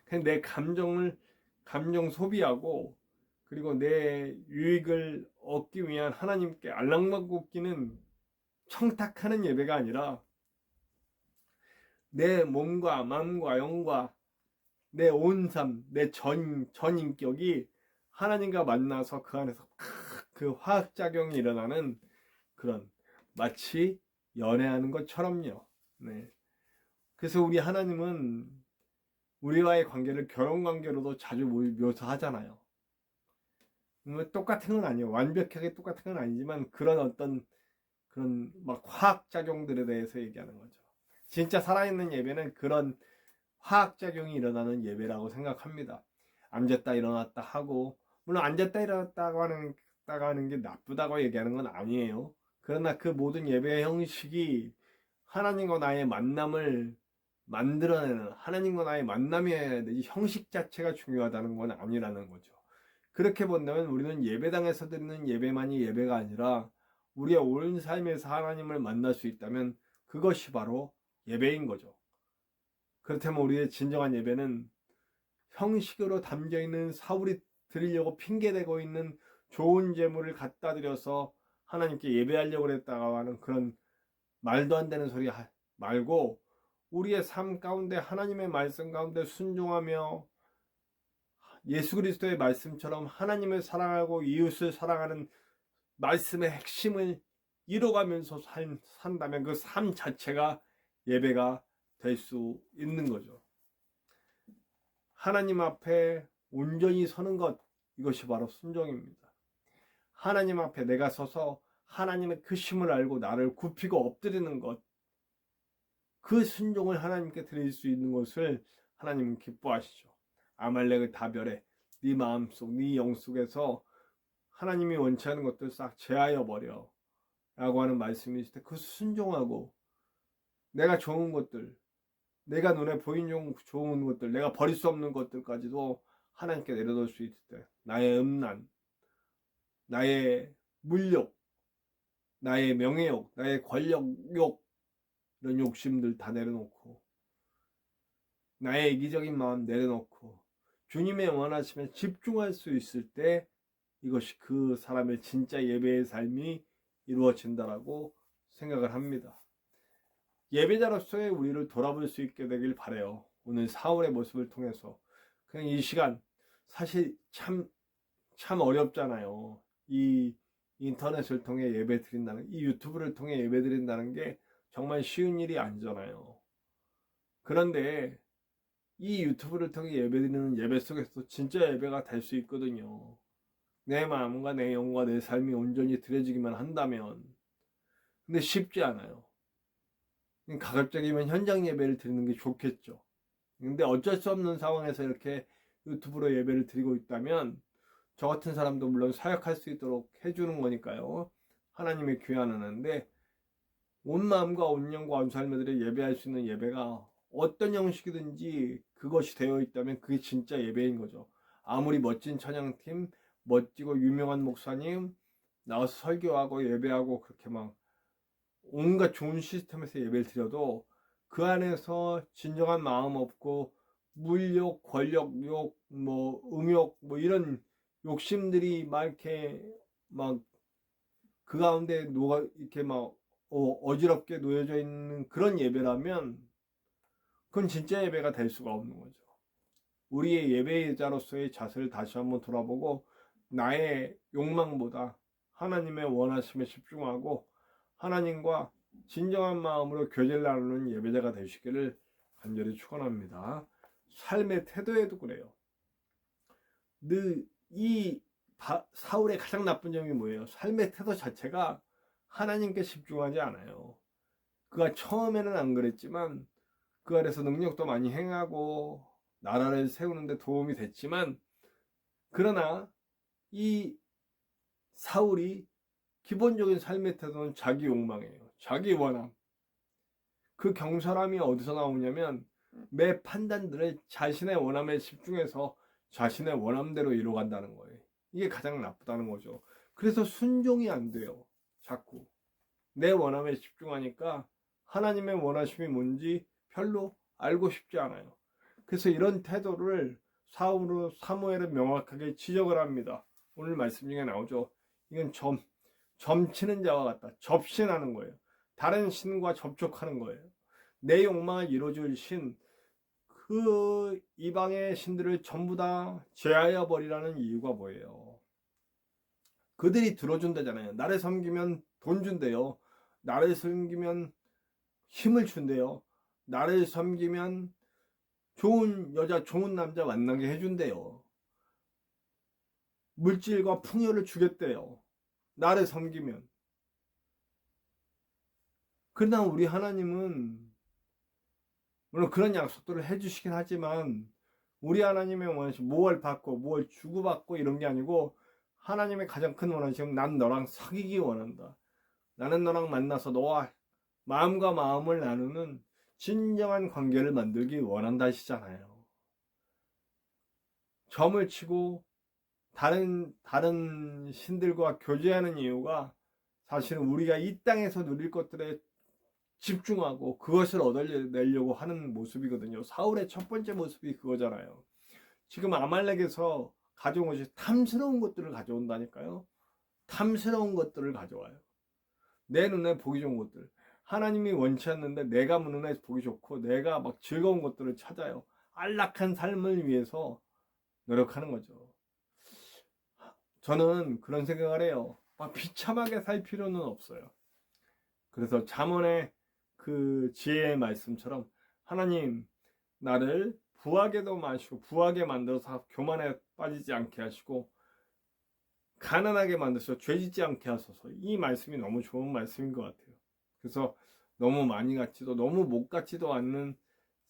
그냥 내 감정 소비하고 그리고 내 유익을 얻기 위한 하나님께 알랑방귀 청탁하는 예배가 아니라 내 몸과 마음과 영과 내 온 삶, 내 전 인격이 하나님과 만나서 그 안에서 그 화학작용이 일어나는 그런 마치 연애하는 것처럼요. 네. 그래서 우리 하나님은 우리와의 관계를 결혼 관계로도 자주 묘사하잖아요. 똑같은 건 아니에요. 완벽하게 똑같은 건 아니지만 그런 어떤 그런 막 화학작용들에 대해서 얘기하는 거죠. 진짜 살아있는 예배는 그런 화학작용이 일어나는 예배라고 생각합니다. 앉았다 일어났다 하고, 물론 앉았다 일어났다고 하는 게 나쁘다고 얘기하는 건 아니에요. 그러나 그 모든 예배의 형식이 하나님과 나의 만남을 만들어내는, 하나님과 나의 만남이어야 되지 형식 자체가 중요하다는 건 아니라는 거죠. 그렇게 본다면 우리는 예배당에서 드리는 예배만이 예배가 아니라 우리의 온 삶에서 하나님을 만날 수 있다면 그것이 바로 예배인 거죠. 그렇다면 우리의 진정한 예배는 형식으로 담겨있는 사울이 드리려고 핑계대고 있는 좋은 제물을 갖다 드려서 하나님께 예배하려고 그랬다고 하는 그런 말도 안 되는 소리 말고 우리의 삶 가운데 하나님의 말씀 가운데 순종하며 예수 그리스도의 말씀처럼 하나님을 사랑하고 이웃을 사랑하는 말씀의 핵심을 이뤄가면서 산다면 그 삶 자체가 예배가 될 수 있는 거죠. 하나님 앞에 온전히 서는 것, 이것이 바로 순종입니다. 하나님 앞에 내가 서서 하나님의 크심을 알고 나를 굽히고 엎드리는 것, 그 순종을 하나님께 드릴 수 있는 것을 하나님은 기뻐하시죠. 아말렉을 다 멸해. 네 마음속, 네 영속에서 하나님이 원치 않는 것들 싹 제하여 버려 라고 하는 말씀이 있을 때 그 순종하고 내가 좋은 것들, 내가 눈에 보이는 좋은 것들, 내가 버릴 수 없는 것들까지도 하나님께 내려놓을 수 있을 때 나의 음란, 나의 물욕, 나의 명예욕, 나의 권력욕, 이런 욕심들 다 내려놓고 나의 이기적인 마음 내려놓고 주님의 원하심에 집중할 수 있을 때 이것이 그 사람의 진짜 예배의 삶이 이루어진다라고 생각을 합니다. 예배자로서의 우리를 돌아볼 수 있게 되길 바라요. 오늘 사울의 모습을 통해서 그냥 이 시간 사실 참 어렵잖아요. 이 인터넷을 통해 예배 드린다는, 이 유튜브를 통해 예배 드린다는 게 정말 쉬운 일이 아니잖아요. 그런데 이 유튜브를 통해 예배 드리는 예배 속에서 진짜 예배가 될 수 있거든요. 내 마음과 내 영과 내 삶이 온전히 드려지기만 한다면. 근데 쉽지 않아요. 가급적이면 현장 예배를 드리는 게 좋겠죠. 근데 어쩔 수 없는 상황에서 이렇게 유튜브로 예배를 드리고 있다면 저 같은 사람도 물론 사역할 수 있도록 해주는 거니까요. 하나님의 귀한 은혜인데 온 마음과 온 영과 온 삶들이 예배할 수 있는 예배가 어떤 형식이든지 그것이 되어 있다면 그게 진짜 예배인 거죠. 아무리 멋진 찬양팀, 멋지고 유명한 목사님 나와서 설교하고 예배하고 그렇게 막 온갖 좋은 시스템에서 예배를 드려도 그 안에서 진정한 마음 없고 물욕, 권력욕, 음욕 이런 욕심들이 막 이렇게 막 그 가운데 이렇게 막 어지럽게 놓여져 있는 그런 예배라면 그건 진짜 예배가 될 수가 없는 거죠. 우리의 예배자로서의 자세를 다시 한번 돌아보고 나의 욕망보다 하나님의 원하심에 집중하고 하나님과 진정한 마음으로 교제를 나누는 예배자가 되시기를 간절히 축원합니다. 삶의 태도에도 그래요. 사울의 가장 나쁜 점이 뭐예요? 삶의 태도 자체가 하나님께 집중하지 않아요. 그가 처음에는 안 그랬지만 그 안에서 능력도 많이 행하고 나라를 세우는 데 도움이 됐지만 그러나 이 사울이 기본적인 삶의 태도는 자기 욕망이에요. 자기 원함. 그 경솔함이 어디서 나오냐면 매 판단들을 자신의 원함에 집중해서 자신의 원함대로 이루어간다는 거예요. 이게 가장 나쁘다는 거죠. 그래서 순종이 안 돼요. 자꾸. 내 원함에 집중하니까 하나님의 원하심이 뭔지 별로 알고 싶지 않아요. 그래서 이런 태도를 사무엘은 명확하게 지적을 합니다. 오늘 말씀 중에 나오죠. 이건 점치는 자와 같다. 접신하는 거예요. 다른 신과 접촉하는 거예요. 내 욕망을 이루어줄 신, 그 이방의 신들을 전부 다 제하여 버리라는 이유가 뭐예요? 그들이 들어준다잖아요. 나를 섬기면 돈 준대요. 나를 섬기면 힘을 준대요. 나를 섬기면 좋은 여자, 좋은 남자 만나게 해준대요. 물질과 풍요를 주겠대요. 나를 섬기면. 그러나 우리 하나님은 물론 그런 약속들을 해주시긴 하지만 우리 하나님의 원하심, 뭘 받고 뭘 주고받고 이런 게 아니고 하나님의 가장 큰 원하심은 난 너랑 사귀기 원한다. 나는 너랑 만나서 너와 마음과 마음을 나누는 진정한 관계를 만들기 원한다 하시잖아요. 점을 치고 다른 신들과 교제하는 이유가 사실은 우리가 이 땅에서 누릴 것들에 집중하고 그것을 얻어내려고 하는 모습이거든요. 사울의 첫 번째 모습이 그거잖아요. 지금 아말렉에서 가져온 것이 탐스러운 것들을 가져온다니까요. 탐스러운 것들을 가져와요. 내 눈에 보기 좋은 것들. 하나님이 원치 않는데 내가 눈에 보기 좋고 내가 막 즐거운 것들을 찾아요. 안락한 삶을 위해서 노력하는 거죠. 저는 그런 생각을 해요. 막 비참하게 살 필요는 없어요. 그래서 잠언의 그 지혜의 말씀처럼 하나님 나를 부하게도 마시고 부하게 만들어서 교만에 빠지지 않게 하시고 가난하게 만드셔서 죄짓지 않게 하소서. 이 말씀이 너무 좋은 말씀인 것 같아요. 그래서 너무 많이 같지도 너무 못 같지도 않는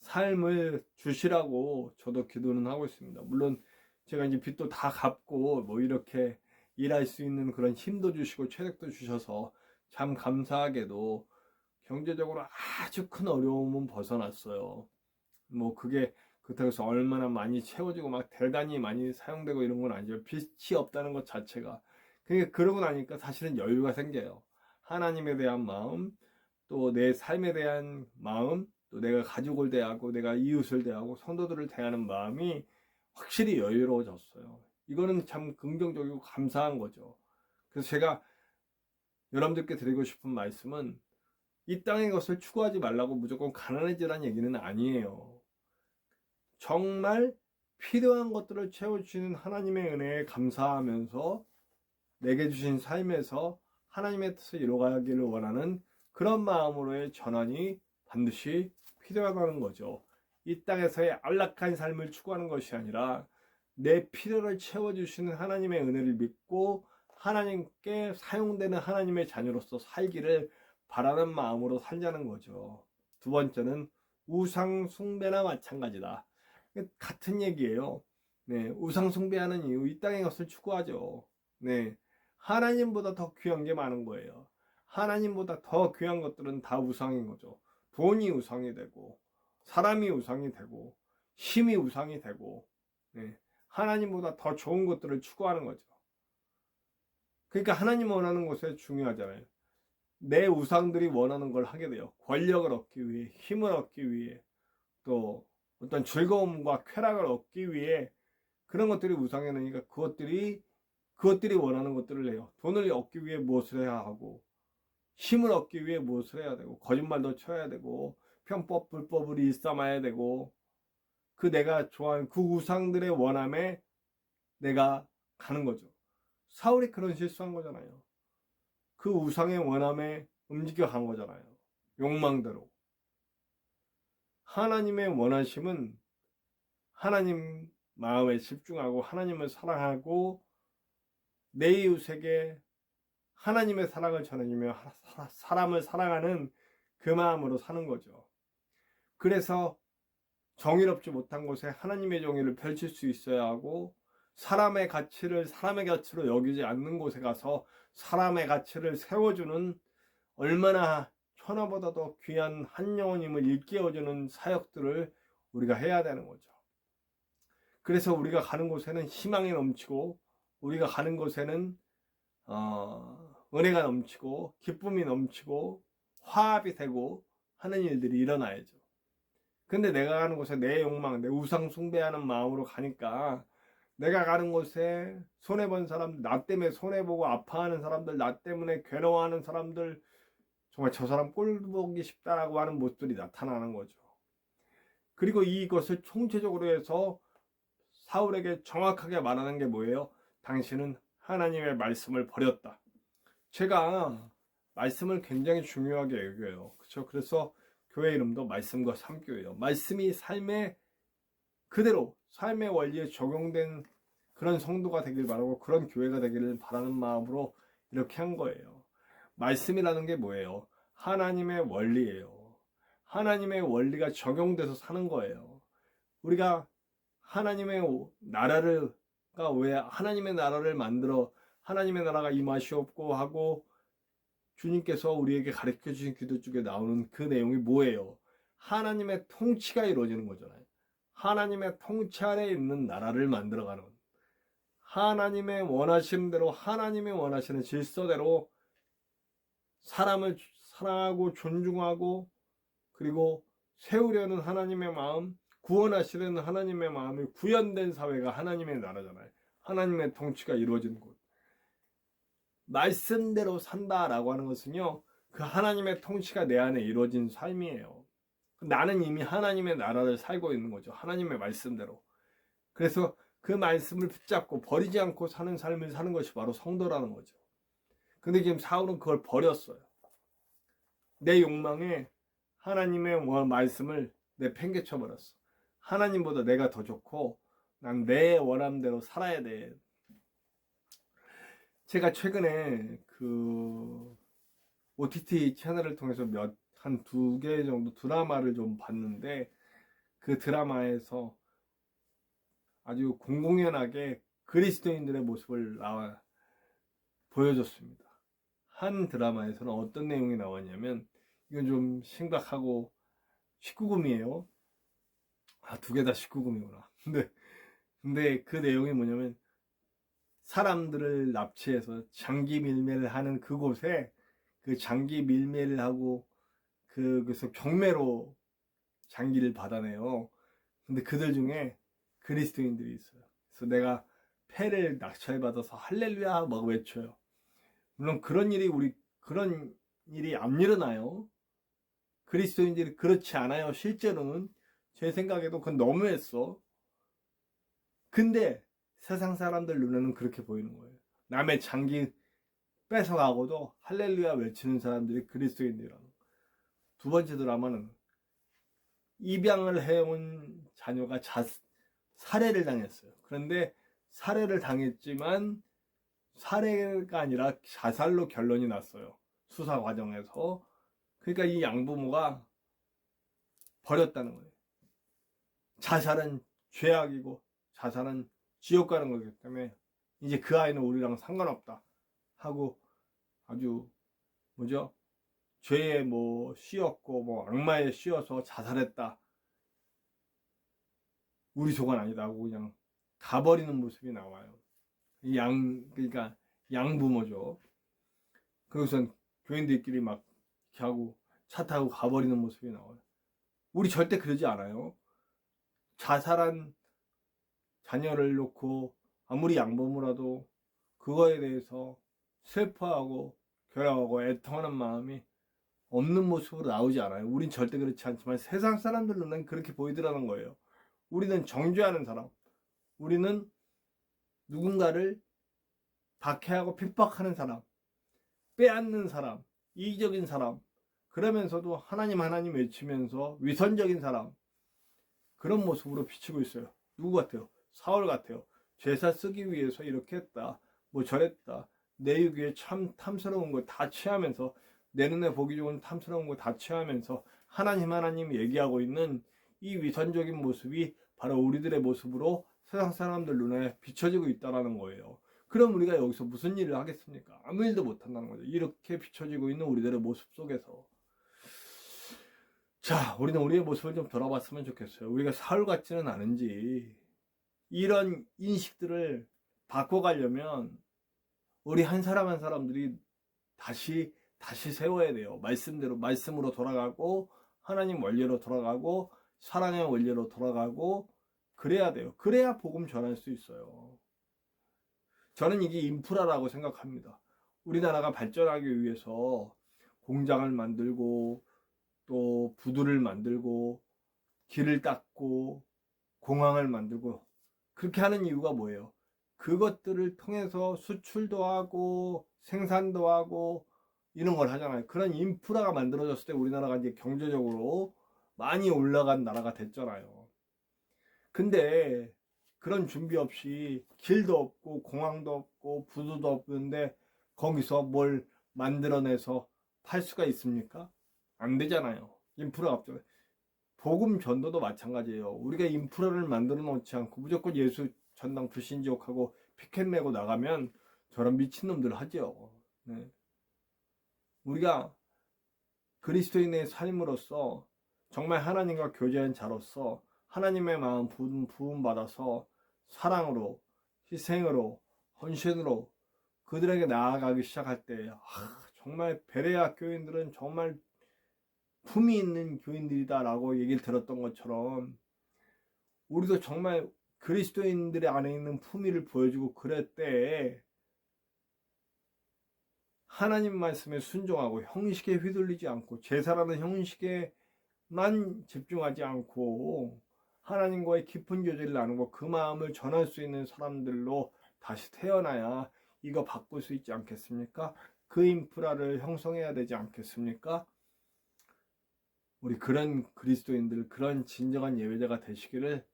삶을 주시라고 저도 기도는 하고 있습니다. 물론 제가 이제 빚도 다 갚고 뭐 이렇게 일할 수 있는 그런 힘도 주시고 체력도 주셔서 참 감사하게도 경제적으로 아주 큰 어려움은 벗어났어요. 뭐 그게 그렇다고 해서 얼마나 많이 채워지고 막 대단히 많이 사용되고 이런 건 아니죠. 빚이 없다는 것 자체가. 그러니까 그러고 나니까 사실은 여유가 생겨요. 하나님에 대한 마음, 또 내 삶에 대한 마음, 또 내가 가족을 대하고 내가 이웃을 대하고 성도들을 대하는 마음이 확실히 여유로워졌어요. 이거는 참 긍정적이고 감사한 거죠. 그래서 제가 여러분들께 드리고 싶은 말씀은 이 땅의 것을 추구하지 말라고 무조건 가난해지라는 얘기는 아니에요. 정말 필요한 것들을 채워주시는 하나님의 은혜에 감사하면서 내게 주신 삶에서 하나님의 뜻을 이루어가기를 원하는 그런 마음으로의 전환이 반드시 필요하다는 거죠. 이 땅에서의 안락한 삶을 추구하는 것이 아니라 내 필요를 채워주시는 하나님의 은혜를 믿고 하나님께 사용되는 하나님의 자녀로서 살기를 바라는 마음으로 살자는 거죠. 두 번째는 우상 숭배나 마찬가지다. 같은 얘기예요. 네, 우상 숭배하는 이유, 이 땅의 것을 추구하죠. 네, 하나님보다 더 귀한 게 많은 거예요. 하나님보다 더 귀한 것들은 다 우상인 거죠. 돈이 우상이 되고, 사람이 우상이 되고, 힘이 우상이 되고, 네, 하나님보다 더 좋은 것들을 추구하는 거죠. 그러니까 하나님 원하는 것에 중요하잖아요. 내 우상들이 원하는 걸 하게 돼요. 권력을 얻기 위해, 힘을 얻기 위해, 또 어떤 즐거움과 쾌락을 얻기 위해 그런 것들이 우상에 넣으니까 그것들이 원하는 것들을 해요. 돈을 얻기 위해 무엇을 해야 하고, 힘을 얻기 위해 무엇을 해야 되고, 거짓말도 쳐야 되고, 편법, 불법을 일삼아야 되고, 그 내가 좋아하는 그 우상들의 원함에 내가 가는 거죠. 사울이 그런 실수한 거잖아요. 그 우상의 원함에 움직여 간 거잖아요. 욕망대로. 하나님의 원하심은 하나님 마음에 집중하고 하나님을 사랑하고 내 이웃에게 하나님의 사랑을 전해주며 사람을 사랑하는 그 마음으로 사는 거죠. 그래서 정의롭지 못한 곳에 하나님의 정의를 펼칠 수 있어야 하고 사람의 가치를 사람의 가치로 여기지 않는 곳에 가서 사람의 가치를 세워주는 얼마나 천하보다 더 귀한 한 영혼임을 일깨워주는 사역들을 우리가 해야 되는 거죠. 그래서 우리가 가는 곳에는 희망이 넘치고 우리가 가는 곳에는 은혜가 넘치고 기쁨이 넘치고 화합이 되고 하는 일들이 일어나야죠. 근데 내가 가는 곳에 내 욕망, 내 우상 숭배하는 마음으로 가니까 내가 가는 곳에 손해본 사람들, 나 때문에 손해보고 아파하는 사람들, 나 때문에 괴로워하는 사람들, 정말 저 사람 꼴 보기 쉽다라고 하는 모습들이 나타나는 거죠. 그리고 이것을 총체적으로 해서 사울에게 정확하게 말하는 게 뭐예요? 당신은 하나님의 말씀을 버렸다. 제가 말씀을 굉장히 중요하게 여겨요. 그렇죠? 그래서 교회 이름도 말씀과 삶교회예요. 말씀이 삶의 그대로 삶의 원리에 적용된 그런 성도가 되길 바라고 그런 교회가 되기를 바라는 마음으로 이렇게 한 거예요. 말씀이라는 게 뭐예요? 하나님의 원리예요. 하나님의 원리가 적용돼서 사는 거예요. 우리가 하나님의 나라가 왜 하나님의 나라를 만들어 하나님의 나라가 임하시옵고 하고 주님께서 우리에게 가르쳐 주신 기도 쪽에 나오는 그 내용이 뭐예요? 하나님의 통치가 이루어지는 거잖아요. 하나님의 통치 아래에 있는 나라를 만들어가는, 하나님의 원하시는 대로, 하나님의 원하시는 질서대로 사람을 사랑하고 존중하고 그리고 세우려는 하나님의 마음, 구원하시려는 하나님의 마음이 구현된 사회가 하나님의 나라잖아요. 하나님의 통치가 이루어지는 곳. 말씀대로 산다라고 하는 것은요, 그 하나님의 통치가 내 안에 이루어진 삶이에요. 나는 이미 하나님의 나라를 살고 있는 거죠. 하나님의 말씀대로. 그래서 그 말씀을 붙잡고 버리지 않고 사는 삶을 사는 것이 바로 성도라는 거죠. 근데 지금 사울은 그걸 버렸어요. 내 욕망에 하나님의 말씀을 내팽개쳐 버렸어. 하나님보다 내가 더 좋고 난 내 원함대로 살아야 돼. 제가 최근에 그 OTT 채널을 통해서 한 2개 정도 드라마를 좀 봤는데 그 드라마에서 아주 공공연하게 그리스도인들의 모습을 보여줬습니다. 한 드라마에서는 어떤 내용이 나왔냐면, 이건 좀 심각하고 19금이에요. 2개 다 19금이구나. 근데 그 내용이 뭐냐면, 사람들을 납치해서 장기 밀매를 하는 그곳에 그 장기 밀매를 하고 그래서 경매로 장기를 받아내요. 근데 그들 중에 그리스도인들이 있어요. 그래서 내가 패를 낙찰받아서 할렐루야 막 외쳐요. 물론 그런 일이 안 일어나요. 그리스도인들이 그렇지 않아요. 실제로는 제 생각에도 그건 너무했어. 근데 세상 사람들 눈에는 그렇게 보이는 거예요. 남의 장기 뺏어가고도 할렐루야 외치는 사람들이 그리스도인들이라는. 2번째 드라마는 입양을 해온 자녀가 살해를 당했어요. 그런데 살해를 당했지만 살해가 아니라 자살로 결론이 났어요. 수사 과정에서. 그러니까 이 양부모가 버렸다는 거예요. 자살은 죄악이고 자살은 지옥 가는 거기 때문에 이제 그 아이는 우리랑 상관없다 하고 아주 죄에 씌었고 악마에 씌어서 자살했다. 우리 속은 아니다 하고 그냥 가버리는 모습이 나와요. 그러니까 양부모죠. 그것은 교인들끼리 막 이렇게 하고 차 타고 가버리는 모습이 나와요. 우리 절대 그러지 않아요. 자살한 자녀를 놓고 아무리 양부모라도 그거에 대해서 슬퍼하고 괴로워하고 애통하는 마음이 없는 모습으로 나오지 않아요. 우린 절대 그렇지 않지만 세상 사람들 눈엔 그렇게 보이더라는 거예요. 우리는 정죄하는 사람, 우리는 누군가를 박해하고 핍박하는 사람, 빼앗는 사람, 이기적인 사람, 그러면서도 하나님 외치면서 위선적인 사람, 그런 모습으로 비치고 있어요. 누구 같아요? 사울 같아요. 제사 쓰기 위해서 이렇게 했다, 저랬다, 내 유기에 참 탐스러운 거 다 취하면서, 내 눈에 보기 좋은 탐스러운 거 다 취하면서 하나님 얘기하고 있는 이 위선적인 모습이 바로 우리들의 모습으로 세상 사람들 눈에 비춰지고 있다는 거예요. 그럼 우리가 여기서 무슨 일을 하겠습니까? 아무 일도 못한다는 거죠. 이렇게 비춰지고 있는 우리들의 모습 속에서. 자, 우리는 우리의 모습을 좀 돌아봤으면 좋겠어요. 우리가 사울 같지는 않은지, 이런 인식들을 바꿔가려면 우리 한 사람 한 사람들이 다시 세워야 돼요. 말씀대로, 말씀으로 돌아가고, 하나님 원리로 돌아가고, 사랑의 원리로 돌아가고, 그래야 돼요. 그래야 복음 전할 수 있어요. 저는 이게 인프라라고 생각합니다. 우리나라가 발전하기 위해서 공장을 만들고, 또 부두를 만들고, 길을 닦고, 공항을 만들고, 그렇게 하는 이유가 뭐예요? 그것들을 통해서 수출도 하고, 생산도 하고, 이런 걸 하잖아요. 그런 인프라가 만들어졌을 때 우리나라가 이제 경제적으로 많이 올라간 나라가 됐잖아요. 근데 그런 준비 없이 길도 없고 공항도 없고 부두도 없는데 거기서 뭘 만들어내서 팔 수가 있습니까? 안 되잖아요. 인프라가 없죠. 복음 전도도 마찬가지예요. 우리가 인프라를 만들어 놓지 않고 무조건 예수 전당 불신지옥하고 피켓 내고 나가면 저런 미친놈들 하죠. 네. 우리가 그리스도인의 삶으로서 정말 하나님과 교제한 자로서 하나님의 마음 부음 받아서 사랑으로, 희생으로, 헌신으로 그들에게 나아가기 시작할 때 정말 베레아 교인들은 정말 품이 있는 교인들이다라고 얘기를 들었던 것처럼 우리도 정말 그리스도인들의 안에 있는 품위를 보여주고 그럴 때 하나님 말씀에 순종하고 형식에 휘둘리지 않고 제사라는 형식에만 집중하지 않고 하나님과의 깊은 교제를 나누고 그 마음을 전할 수 있는 사람들로 다시 태어나야 이거 바꿀 수 있지 않겠습니까? 그 인프라를 형성해야 되지 않겠습니까? 우리 그런 그리스도인들, 그런 진정한 예배자가 되시기를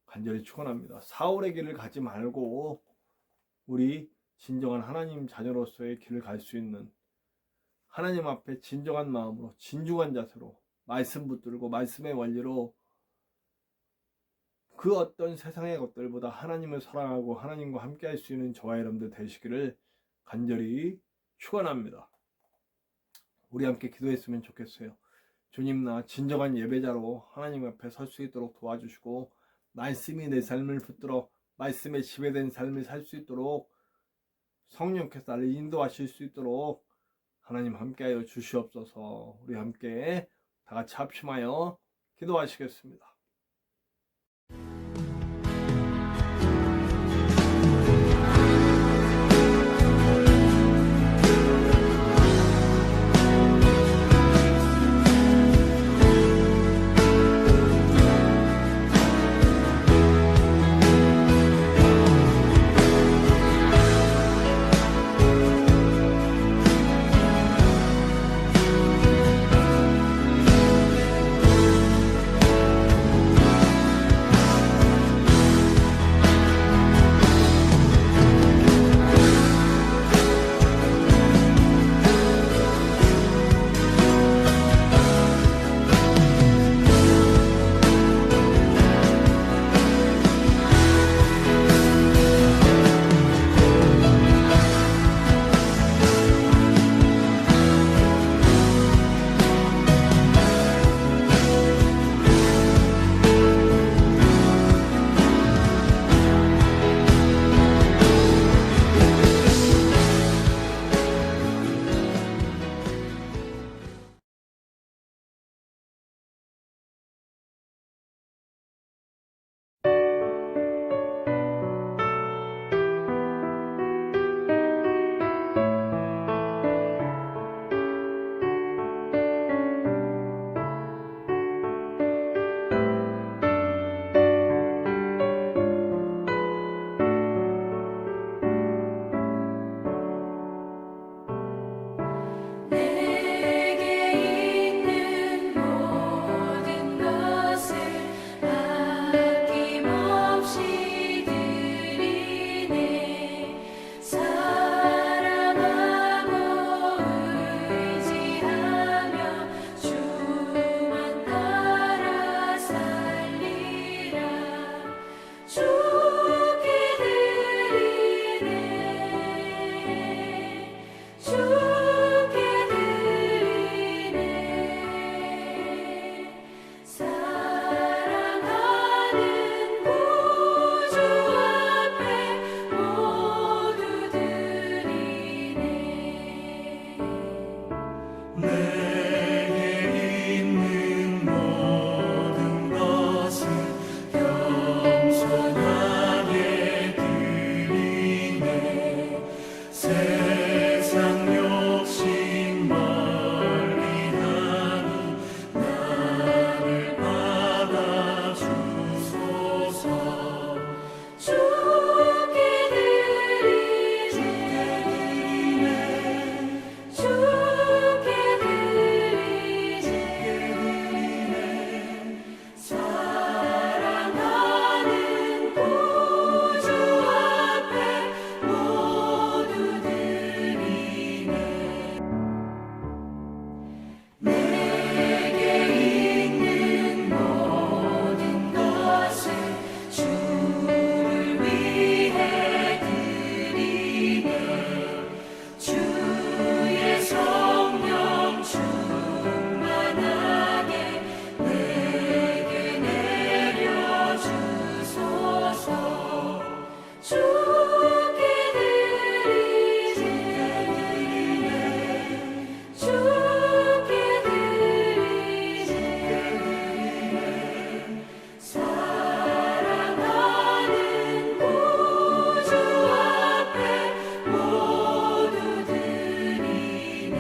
간절히 축원합니다. 사울의 길을 가지 말고 우리 진정한 하나님 자녀로서의 길을 갈 수 있는 하나님 앞에 진정한 마음으로 진중한 자세로 말씀 붙들고 말씀의 원리로 그 어떤 세상의 것들보다 하나님을 사랑하고 하나님과 함께 할 수 있는 저와 여러분들 되시기를 간절히 축원합니다. 우리 함께 기도했으면 좋겠어요. 주님, 나 진정한 예배자로 하나님 앞에 설 수 있도록 도와주시고 말씀이 내 삶을 붙들어 말씀에 지배된 삶을 살 수 있도록 성령께서 나를 인도하실 수 있도록 하나님 함께하여 주시옵소서. 우리 함께 다 같이 합심하여 기도하시겠습니다. 주의 성령 충만하게 내게 내려주소서. 주께 드리네 주께 드리네 사랑하는 구주 앞에 모두 드리네.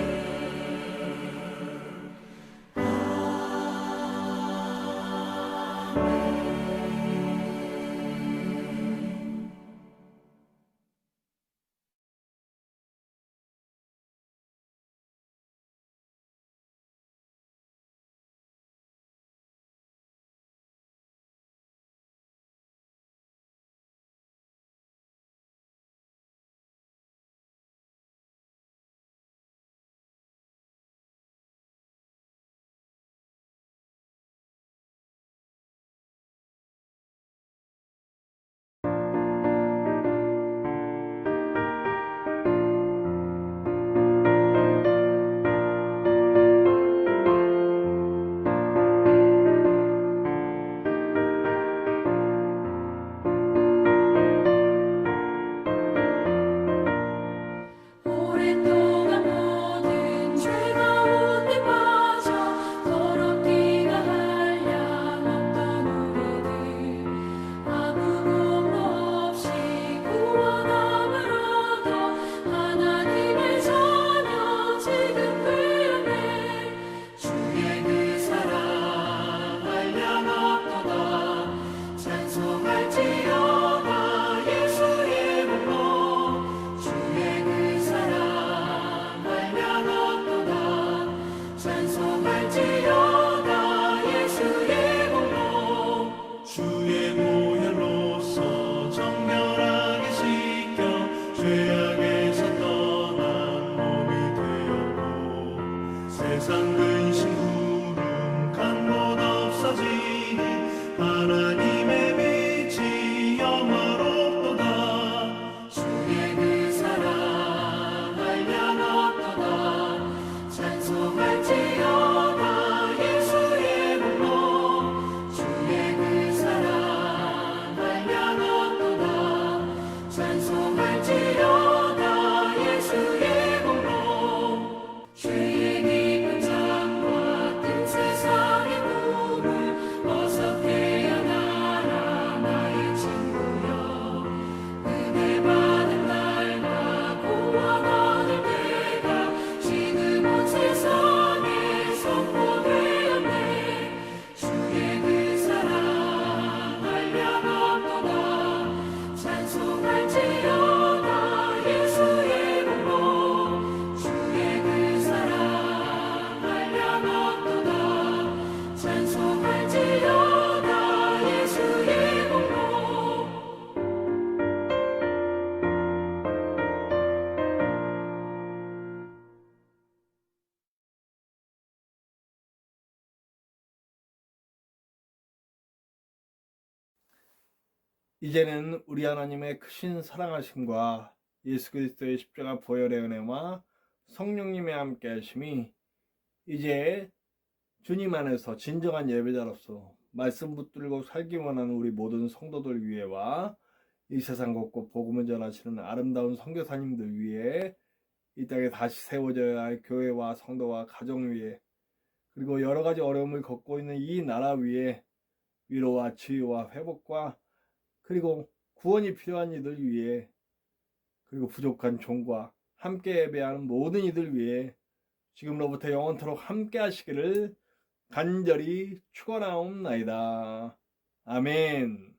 오랫동안 모든 죄 가운데 빠져 더럽기가 한량없던 우리들 아무 공로 없이 구원함을 얻어 하나님의 자녀 지급되었네. 주의 그 사랑 한량없도다. 찬송할지어다 예수의 공로. 주의 그 사랑 한량없도다. 찬송할지어다 예수의 공로. 주의 보혈로서 정결하게 씻겨 죄악에서 떠난 몸이 되었고 세상 근심 구름 간 곳 없어지니 하나님의 빛이 영화롭도다. 주의 그 사랑 한량없도다. 찬송할지어다 예수의 공로. 주의 그 사랑 한량없도다. 찬송할지어다 예수의 공로. 죄의 깊은 잠과 뜬 세상의 꿈을 어서 깨어나라 나의 친구여. 은혜 받은 날과 구원 얻을 때가 지금 온 세상에 선포되었네. 주의 그 사랑 한량없도다. 찬송할지어다 예수의 공로. 주의 그 사랑 한량없도다. 찬송할지어다 예수의 공로. 이제는 우리 하나님의 크신 사랑하심과 예수 그리스도의 십자가 보혈의 은혜와 성령님의 함께 하심이 이제 주님 안에서 진정한 예배자로서 말씀 붙들고 살기 원하는 우리 모든 성도들 위에와 이 세상 곳곳 복음을 전하시는 아름다운 선교사님들 위에 이 땅에 다시 세워져야 할 교회와 성도와 가정 위에 그리고 여러 가지 어려움을 겪고 있는 이 나라 위에 위로와 치유와 회복과 그리고 구원이 필요한 이들 위해 그리고 부족한 종과 함께 예배하는 모든 이들 위해 지금로부터 영원토록 함께 하시기를 간절히 축원하옵나이다. 아멘.